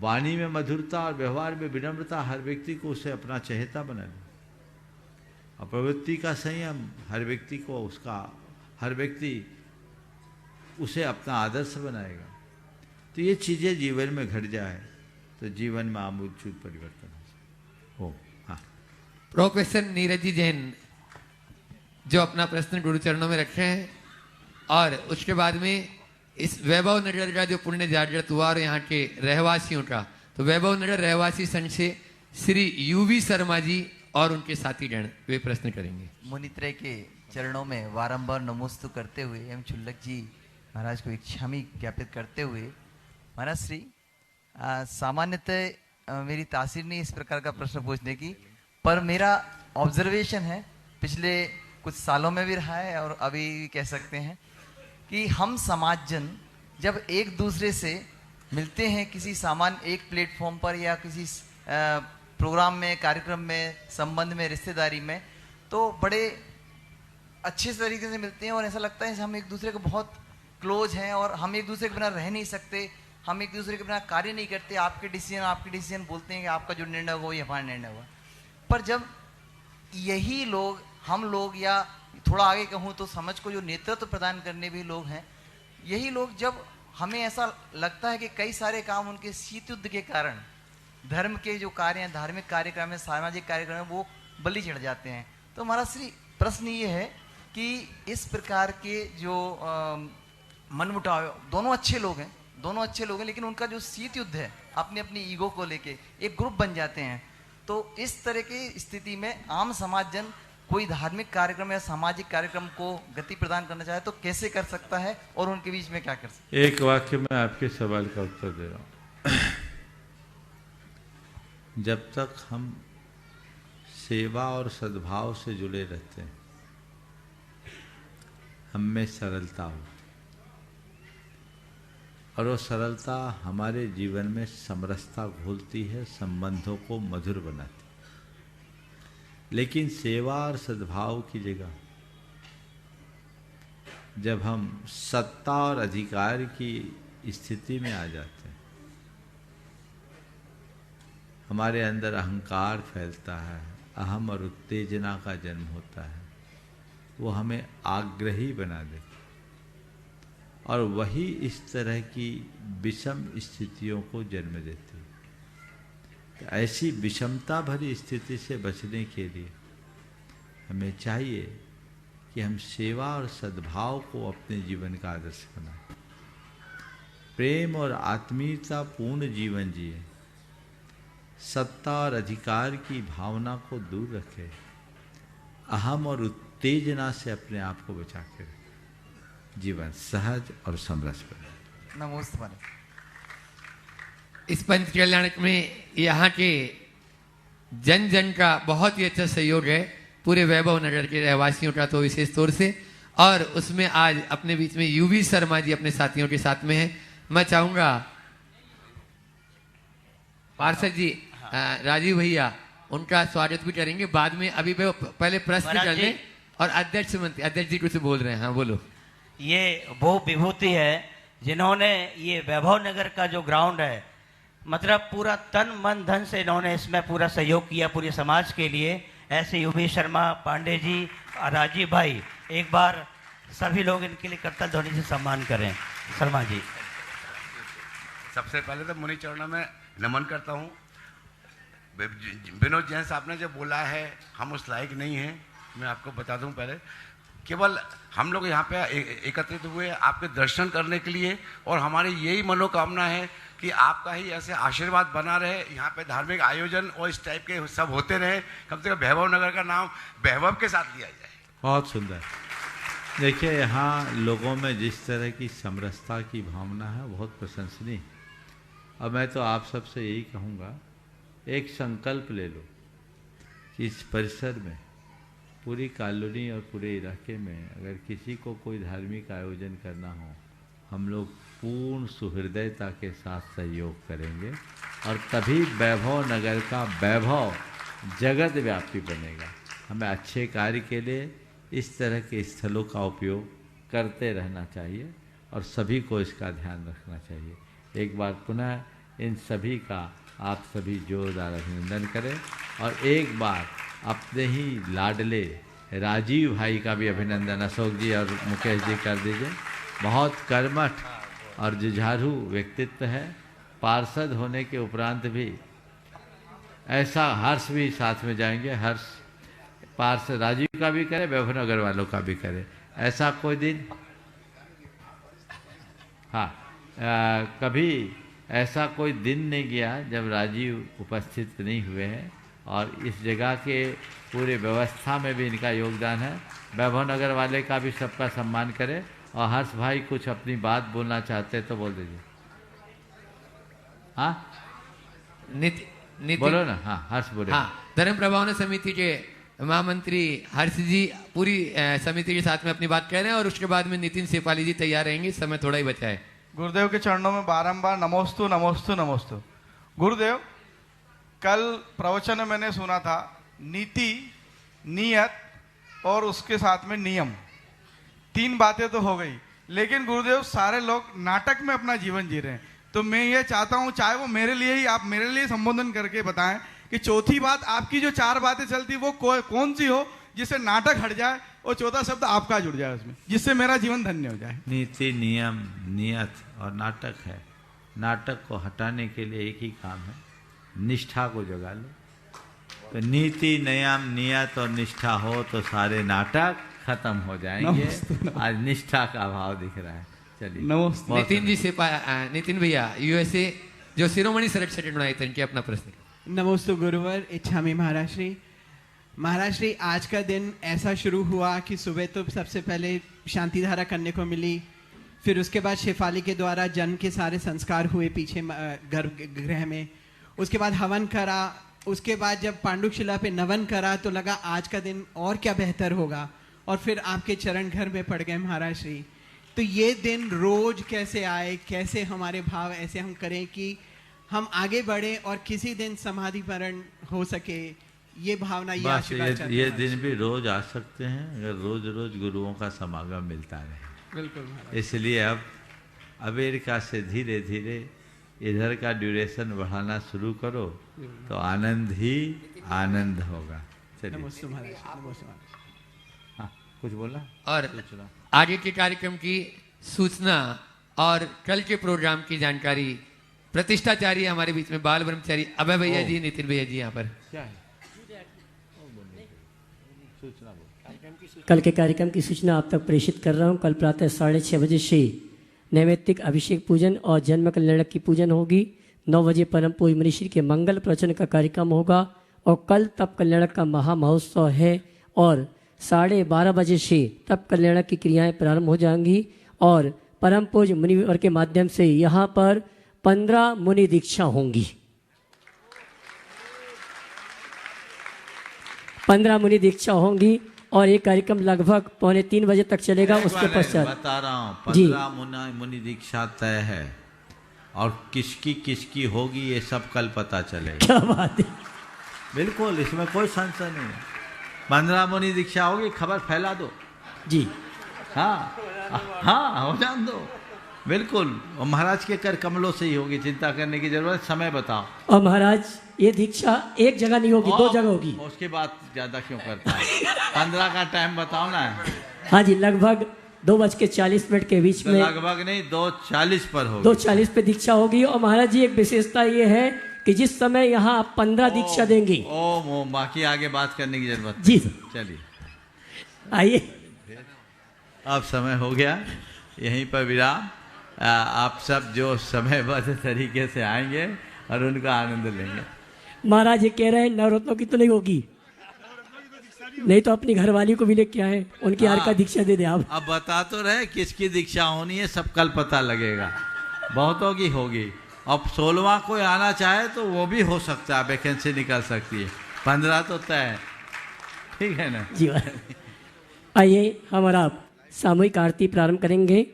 C: वाणी में मधुरता और व्यवहार में विनम्रता हर व्यक्ति को उसे अपना चहेता बना दे, और प्रवृत्ति का संयम हर व्यक्ति को हर व्यक्ति उसे अपना आदर्श बनाएगा। तो ये चीजें जीवन में घट जाए तो जीवन में आमूलचूल परिवर्तन हो। हाँ,
B: प्रोफेसर नीरज जी जैन जो अपना प्रश्न गुरु चरणों में रखे हैं, और उसके बाद में इस वैभव नगर का जो पुण्य जागृत हुआ और यहाँ के रहवासियों का, तो वैभव नगर रहवासी संघ से श्री यूवी शर्मा जी और उनके साथी गण वे प्रश्न करेंगे।
N: मुनित्रय के चरणों में बारंबार नमोस्तु करते हुए एवं चुल्लक जी महाराज को क्षमा ज्ञापित करते हुए, महाराज श्री सामान्यतः मेरी तासीर नहीं इस प्रकार का प्रश्न पूछने की, पर मेरा ऑब्जर्वेशन है, पिछले कुछ सालों में भी रहा है और अभी भी कह सकते हैं कि हम समाजजन जब एक दूसरे से मिलते हैं किसी सामान्य एक प्लेटफॉर्म पर या किसी प्रोग्राम में, कार्यक्रम में, संबंध में, रिश्तेदारी में, तो बड़े अच्छे तरीके से मिलते हैं और ऐसा लगता है हम एक दूसरे को बहुत क्लोज हैं और हम एक दूसरे के बिना रह नहीं सकते, हम एक दूसरे के बिना कार्य नहीं करते। आपके डिसीजन बोलते हैं कि आपका जो निर्णय हुआ ये हमारा निर्णय हुआ। पर जब यही लोग, हम लोग, या थोड़ा आगे कहूँ तो समझ को जो नेतृत्व प्रदान करने भी लोग हैं, यही लोग जब हमें ऐसा लगता है कि कई सारे काम उनके शीत युद्ध के कारण, धर्म के जो कार्य हैं, धार्मिक कार्यक्रम है, सामाजिक कार्यक्रम है, वो बलि चढ़ जाते हैं। तो हमारा श्री प्रश्न ये है कि इस प्रकार के जो मनमुटाव, दोनों अच्छे लोग हैं, लेकिन उनका जो शीत युद्ध है अपनी अपनी ईगो को लेके एक ग्रुप बन जाते हैं। तो इस तरह की स्थिति में आम समाजजन कोई धार्मिक कार्यक्रम या सामाजिक कार्यक्रम को गति प्रदान करना चाहे तो कैसे कर सकता है और उनके बीच में क्या कर सकता है?
C: एक वाक्य में आपके सवाल का उत्तर दे रहा हूं। जब तक हम सेवा और सद्भाव से जुड़े रहते हैं, हम में सरलता हो, और वो सरलता हमारे जीवन में समरसता घोलती है, संबंधों को मधुर बनाती है। लेकिन सेवा और सद्भाव की जगह जब हम सत्ता और अधिकार की स्थिति में आ जाते हैं, हमारे अंदर अहंकार फैलता है, अहम और उत्तेजना का जन्म होता है, वो हमें आग्रही बना देता है और वही इस तरह की विषम स्थितियों को जन्म देती है। तो ऐसी विषमता भरी स्थिति से बचने के लिए हमें चाहिए कि हम सेवा और सद्भाव को अपने जीवन का आदर्श बनाएं, प्रेम और आत्मीयता पूर्ण जीवन जिए, सत्ता और अधिकार की भावना को दूर रखें, अहम और उत्तेजना से अपने आप को बचा के रखें, जीवन सहज और समरस बने।
N: नमस्ते।
B: इस पंच कल्याण में यहाँ के जन जन का बहुत ही अच्छा सहयोग है, पूरे वैभव नगर के रहवासियों का तो विशेष तौर से, और उसमें आज अपने बीच में यूवी शर्मा जी अपने साथियों के साथ में है। मैं चाहूंगा पार्षद जी राजीव भैया उनका स्वागत भी करेंगे बाद में, अभी पहले प्रश्न कर लें। और अध्यक्ष जी कुछ बोल रहे हैं। हाँ बोलो।
O: ये वो विभूति है जिन्होंने ये वैभव नगर का जो ग्राउंड है, मतलब पूरा तन मन धन से इन्होंने इसमें पूरा सहयोग किया पूरे समाज के लिए। ऐसे यूवी शर्मा, पांडे जी, राजीव भाई, एक बार सभी लोग इनके लिए करतल ध्वनि से सम्मान करें। शर्मा जी।
P: सबसे पहले तो मुनि चरणों में नमन करता हूँ। विनोद जैन साहब ने जो बोला है हम उस लायक नहीं हैं, मैं आपको बता दूं पहले। केवल हम लोग यहाँ पे एकत्रित हुए आपके दर्शन करने के लिए, और हमारी यही मनोकामना है कि आपका ही ऐसे आशीर्वाद बना रहे, यहाँ पे धार्मिक आयोजन और इस टाइप के सब होते रहे, कम से कम वैभव नगर का नाम वैभव के साथ लिया जाए।
C: बहुत सुंदर। देखिए, यहाँ लोगों में जिस तरह की समरसता की भावना है बहुत प्रशंसनीय। अब मैं तो आप सबसे यही कहूँगा, एक संकल्प ले लो कि इस परिसर में, पूरी कॉलोनी और पूरे इलाके में अगर किसी को कोई धार्मिक आयोजन करना हो, हम लोग पूर्ण सुहृदयता के साथ सहयोग करेंगे और तभी वैभव नगर का वैभव जगत व्यापी बनेगा। हमें अच्छे कार्य के लिए इस तरह के स्थलों का उपयोग करते रहना चाहिए और सभी को इसका ध्यान रखना चाहिए। एक बार पुनः इन सभी का आप सभी जोरदार अभिनंदन करें और एक बार अपने ही लाडले राजीव भाई का भी अभिनंदन अशोक जी और मुकेश जी कर दीजिए। बहुत कर्मठ और जुझारू व्यक्तित्व है। पार्षद होने के उपरांत भी ऐसा हर्ष भी साथ में जाएंगे। हर्ष पार्षद राजीव का भी करे, वैभव नगर वालों का भी करे। ऐसा कोई दिन कभी ऐसा कोई दिन नहीं गया जब राजीव उपस्थित नहीं हुए हैं और इस जगह के पूरे व्यवस्था में भी इनका योगदान है। वैभव नगर वाले का भी सबका सम्मान करें। और हर्ष भाई कुछ अपनी बात बोलना चाहते हैं तो बोल दीजिए। हाँ बोलो ना। हाँ हर्ष बोले।
B: हाँ, धर्म प्रभावना समिति के महामंत्री हर्ष जी पूरी समिति के साथ में अपनी बात कह रहे हैं और उसके बाद में नितिन सेपाली जी तैयार रहेंगे। समय थोड़ा ही बचा है।
Q: गुरुदेव के चरणों में बारंबार नमोस्तु नमोस्तु नमोस्तु। गुरुदेव, कल प्रवचन में मैंने सुना था नीति, नियत और उसके साथ में नियम, तीन बातें तो हो गई, लेकिन गुरुदेव सारे लोग नाटक में अपना जीवन जी रहे हैं। तो मैं ये चाहता हूँ, चाहे वो मेरे लिए ही, आप मेरे लिए संबोधन करके बताएं कि चौथी बात आपकी जो चार बातें चलती वो कौन सी हो जिससे नाटक हट जाए और चौथा शब्द आपका जुड़ जाए उसमें, जिससे मेरा जीवन धन्य हो जाए।
C: नीति, नियम, नियत और नाटक है। नाटक को हटाने के लिए एक ही काम है, निष्ठा को जगा लो। तो नीति, नियम, नियत और निष्ठा हो तो सारे नाटक खत्म हो जाएंगे। आज निष्ठा का भाव दिख रहा है। चलिए
B: नितिन जी से नितिन भैया यूएसए जो शिरोमणि संरक्षक मंडल के अपना प्रश्न।
R: नमोस्तु गुरुवर इच्छामी महाराष्ट्री। महाराष्ट्री, आज का दिन ऐसा शुरू हुआ कि सुबह तो सबसे पहले शांति धारा करने को मिली, फिर उसके बाद शेफाली के द्वारा जन्म के सारे संस्कार हुए पीछे गर्भगृह में, उसके बाद हवन करा, उसके बाद जब पांडुशिला पे नवन करा तो लगा आज का दिन और क्या बेहतर होगा, और फिर आपके चरण घर में पड़ गए महाराष्ट्री। तो ये दिन रोज कैसे आए, कैसे हमारे भाव ऐसे हम करें कि हम आगे बढ़े और किसी दिन समाधिपरण हो सके, ये भावना, ये आशीर्वाद।
C: ये दिन भी रोज आ सकते हैं अगर रोज रोज गुरुओं का समागम मिलता रहे।
R: बिल्कुल।
C: इसलिए अब अमेरिका से धीरे धीरे इधर का ड्यूरेशन बढ़ाना शुरू करो तो आनंद ही आनंद होगा। चलिए
R: नमस्ते महाराज।
C: हाँ कुछ बोला।
B: और आगे के कार्यक्रम की सूचना और कल के प्रोग्राम की जानकारी प्रतिष्ठाचार्य हमारे बीच में बाल ब्रह्मचारी अभय भैया जी, नितिन भैया जी यहाँ पर
C: क्या है?
A: कल के कार्यक्रम की सूचना आप तक प्रेषित कर रहा हूँ। कल प्रातः 6:30 बजे से नैमित्तिक अभिषेक पूजन और जन्म कल्याणक की पूजन होगी। 9 बजे परम पूज्य मनीषी के मंगल प्रवचन का कार्यक्रम होगा और कल तप कल्याणक का महामहोत्सव है और 12:30 बजे से तप कल्याणक की क्रियाएं प्रारंभ हो जाएंगी और परम पूज्य मुनिवर के माध्यम से यहाँ पर 15 मुनि दीक्षा होंगी। 15 मुनि दीक्षा होंगी और ये कार्यक्रम लगभग 2:45 बजे तक चलेगा। उसके पश्चात
C: बता रहा हूँ 15 मुनि दीक्षा तय है और किसकी होगी ये सब कल पता चलेगा।
A: क्या बात है।
C: बिल्कुल, इसमें कोई संशय नहीं है। 15 मुनि दीक्षा होगी, खबर फैला दो
A: जी।
C: हाँ हो जान दो। बिल्कुल, और महाराज के कर कमलों से ही होगी, चिंता करने की जरूरत। समय बताओ।
A: और महाराज ये दीक्षा एक जगह नहीं होगी, 2 जगह होगी।
C: उसके बाद ज्यादा क्यों करता है? 15 का टाइम बताओ ना।
A: हाँ जी, लगभग 2:40 के बीच में।
C: लगभग नहीं, 2:40 पर होगी।
A: 2:40 पे दीक्षा होगी। और महाराज जी एक विशेषता ये है कि जिस समय यहाँ आप 15 दीक्षा देंगे।
C: बाकी आगे बात करने की जरूरत
A: जी
C: चलिए
A: आइए।
C: अब समय हो गया, यहीं पर विराम। आप सब जो समयबद्ध तरीके से आएंगे और उनका आनंद लेंगे।
A: महाराज ये कह रहे हैं नवरत्नों की तो नहीं होगी, नहीं तो अपनी घरवाली को भी लेके आए, उनकी हार का दीक्षा दे दे आप।
C: अब बता तो रहे किसकी दीक्षा होनी है, सब कल पता लगेगा। बहुतों की होगी। अब 16वां कोई आना चाहे तो वो भी हो सकता है, वैकेंसी निकल सकती है। 15 तो तय है, ठीक है ना
A: जी। आइए हम और आप सामूहिक आरती प्रारंभ करेंगे।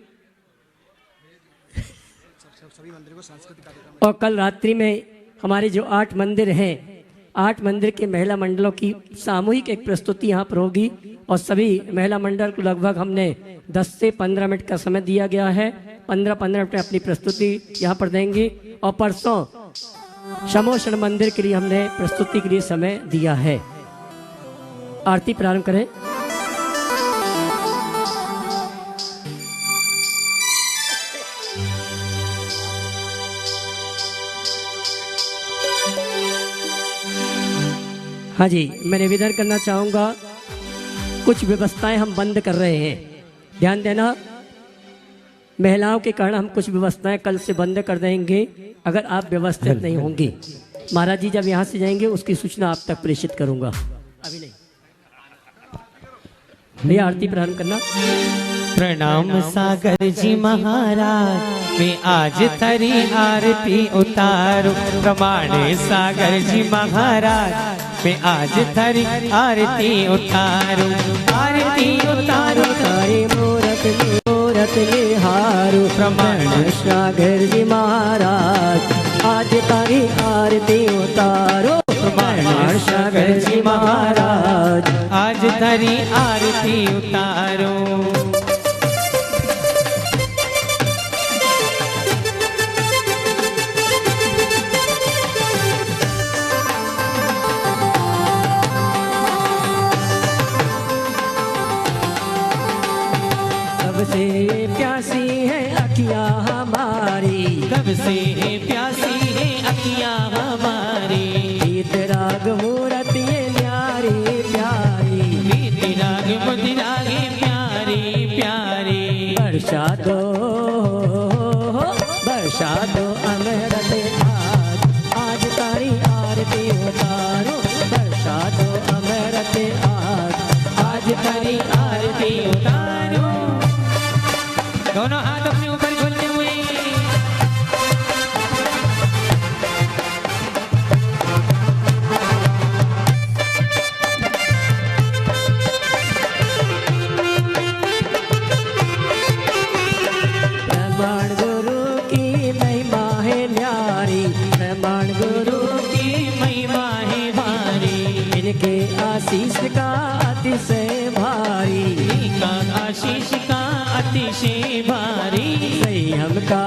A: और कल रात्रि में हमारे जो 8 मंदिर हैं, 8 मंदिर के महिला मंडलों की सामूहिक एक प्रस्तुति यहाँ पर होगी। और सभी महिला मंडल को लगभग हमने 10 से 15 मिनट का समय दिया गया है। 15-15 मिनट में अपनी प्रस्तुति यहाँ पर देंगे। और परसों शमोषण मंदिर के लिए हमने प्रस्तुति के लिए समय दिया है। आरती प्रारंभ करें। हाँ जी, मैं निवेदन करना चाहूँगा, कुछ व्यवस्थाएं हम बंद कर रहे हैं, ध्यान देना। महिलाओं के कारण हम कुछ व्यवस्थाएं कल से बंद कर देंगे अगर आप व्यवस्थित नहीं होंगे। महाराज जी जब यहाँ से जाएंगे उसकी सूचना आप तक प्रेषित करूँगा। अभी नहीं भैया, आरती प्रारंभ करना।
S: प्रणाम सागर जी महाराज, मैं आज तेरी आरती उतारूं। प्रमाणे सागर जी महाराज, मैं आज तेरी आरती उतारूं। आरती उतारूं
A: तारे मूरत निहारूं। प्रमाण सागर जी महाराज, आज तारी आरती उतारो। प्रमाण सागर जी महाराज,
S: आज तेरी आरती उतारूं।
A: सबसे प्यासी है अखियाँ हमारी,
S: कब से प्यासी है अखियाँ हमारी।
A: गीत राग मूरत ये न्यारी प्यारी,
S: गीत राग मुदिरागे प्यारी प्यारी।
A: वर्षा दो अमृत आज, आज तारी आरती उतारो। वर्षा दो अमृत आज,
S: आज तेरी आरती उतारूं। दोनों हाथ अपने ऊपर खोलते हुए
A: प्रमाण गुरु की महिमा है न्यारी। प्रमाण गुरु
S: की महिमा है भारी।
A: इनके आशीष का अतिशय भारी,
S: इनका आशीष का अतिशय भारी।
A: संयम का